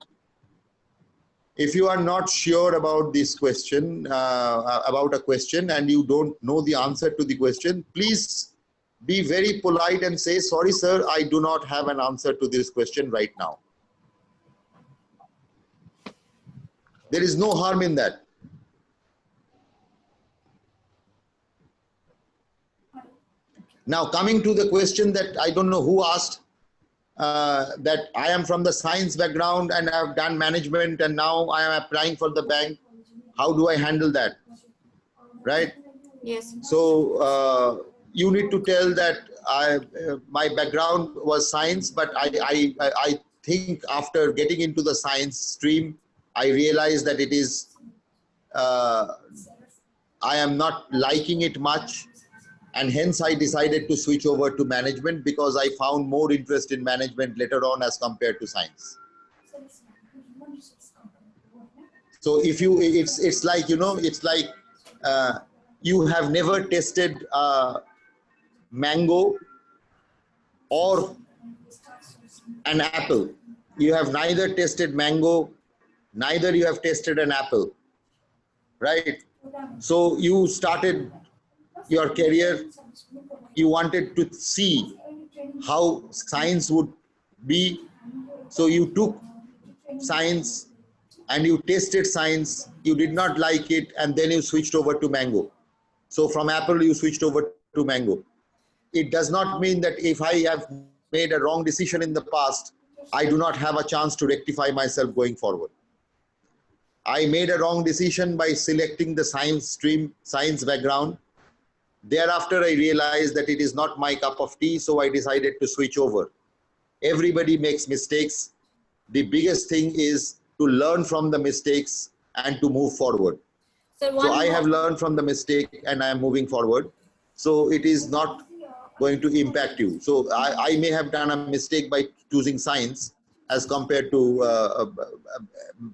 if you are not sure about this question, about a question and you don't know the answer to the question, please be very polite and say, sorry, sir, I do not have an answer to this question right now. There is no harm in that. Now, coming to the question that I don't know who asked, that I am from the science background and I have done management and now I am applying for the bank. How do I handle that? Right? Yes. So you need to tell that my background was science, but I think after getting into the science stream, I realized that it is, I am not liking it much. And hence I decided to switch over to management because I found more interest in management later on as compared to science. So if you, it's like, you know, it's like you have never tasted mango or an apple. You have neither tasted mango, neither you have tasted an apple, right? So you started your career, you wanted to see how science would be. So you took science and you tasted science, you did not like it, and then you switched over to mango. So from apple, you switched over to mango. It does not mean that if I have made a wrong decision in the past, I do not have a chance to rectify myself going forward. I made a wrong decision by selecting the science stream, science background. Thereafter, I realized that it is not my cup of tea, so I decided to switch over. Everybody makes mistakes. The biggest thing is to learn from the mistakes and to move forward. So I have learned from the mistake and I am moving forward. So it is not going to impact you. So I may have done a mistake by choosing science as compared to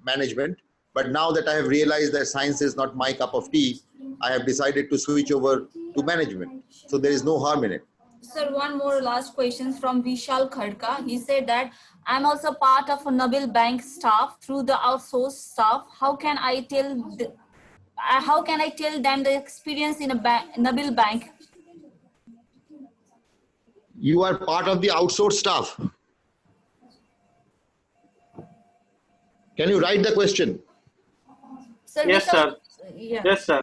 management. But now that I have realized that science is not my cup of tea, I have decided to switch over to management. So there is no harm in it. Sir, one more last question from Vishal Khadka. He said that I'm also part of a Nabil Bank staff through the outsourced staff. How can I tell them the experience in a Nabil Bank? You are part of the outsourced staff. Can you write the question? Sir, Yes, sir. Yeah. Yes, sir.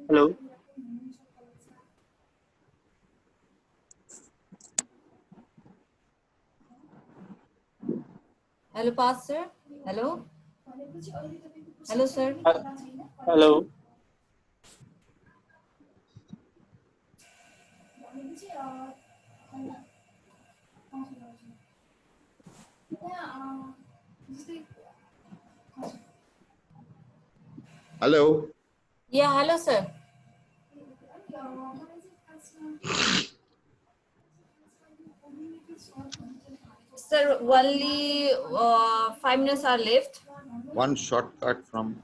Hello. Hello, Pastor. Hello. Hello, sir. Hello. Hello. Yeah, hello, sir. Sir, only 5 minutes are left. One shortcut from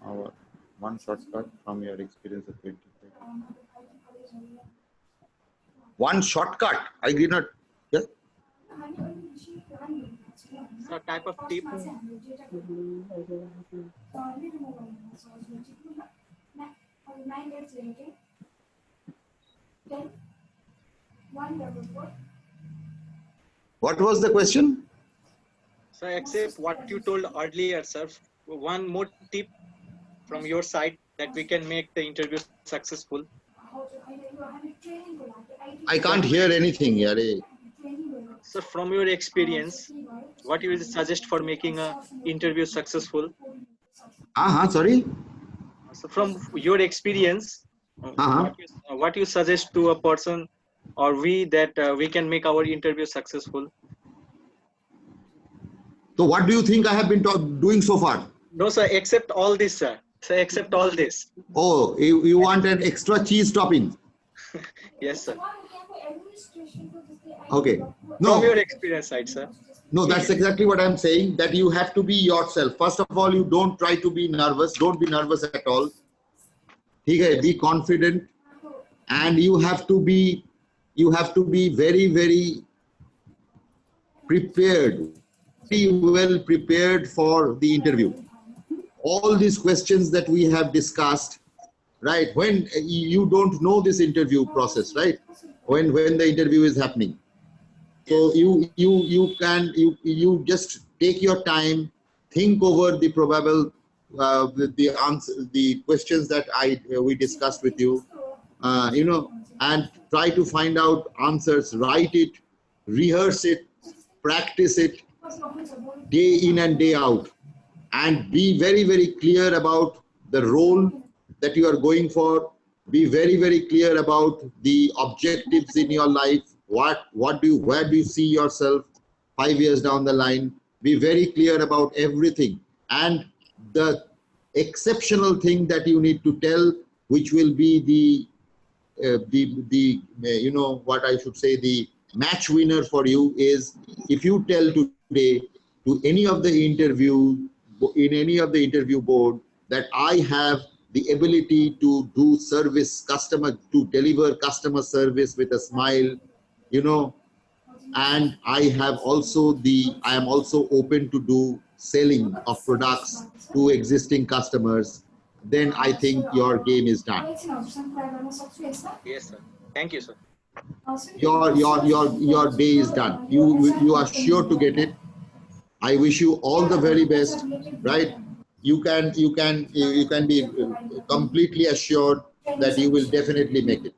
your experience of 25. One shortcut. I did not. Yes. So type of tip. What was the question? So except what you told earlier, sir, one more tip from your side that we can make the interview successful. I can't hear anything. Yare. So from your experience, what you will suggest for making a interview successful? Sorry. So from your experience, what you suggest to a person or we that we can make our interview successful? So what do you think I have been doing so far? No, sir, except all this, sir. So except all this. Oh, you want an extra cheese topping? Yes, sir. Okay. From your experience side, sir. No, that's exactly what I'm saying, that you have to be yourself. First of all, you don't try to be nervous. Don't be nervous at all. Be confident, and you have to be very, very prepared, very well prepared for the interview. All these questions that we have discussed, right? When you don't know this interview process, right? When the interview is happening. So you just take your time, think over the probable the answer, the questions that we discussed with you, and try to find out answers, write it, rehearse it, practice it day in and day out, and be very, very clear about the role that you are going for. Be very, very clear about the objectives in your life. Where do you see yourself 5 years down the line? Be very clear about everything. And the exceptional thing that you need to tell, which will be the match winner for you, is if you tell today to any of the interview board that I have the ability to do deliver customer service with a smile, and I am also open to do selling of products to existing customers, then I think your game is done. Yes, sir. Thank you, sir. Your day is done. You are sure to get it. I wish you all the very best, right? You can be completely assured that you will definitely make it.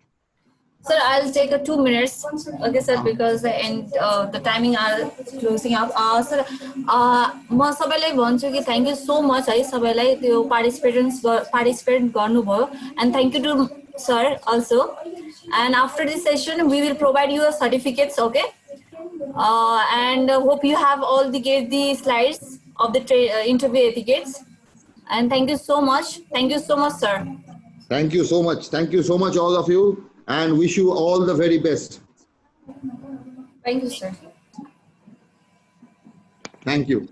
Sir, I'll take 2 minutes. Okay, sir, because the timing are closing up. Sir, म सबैलाई भन्छु कि thank you so much है सबैलाई त्यो participate गर्नुभयो, and thank you to sir also. And after this session, we will provide you a certificates, okay? And hope you have all get the slides of the interview etiquettes. And thank you so much. Thank you so much, sir. Thank you so much. Thank you so much, all of you, and wish you all the very best. Thank you, sir. Thank you.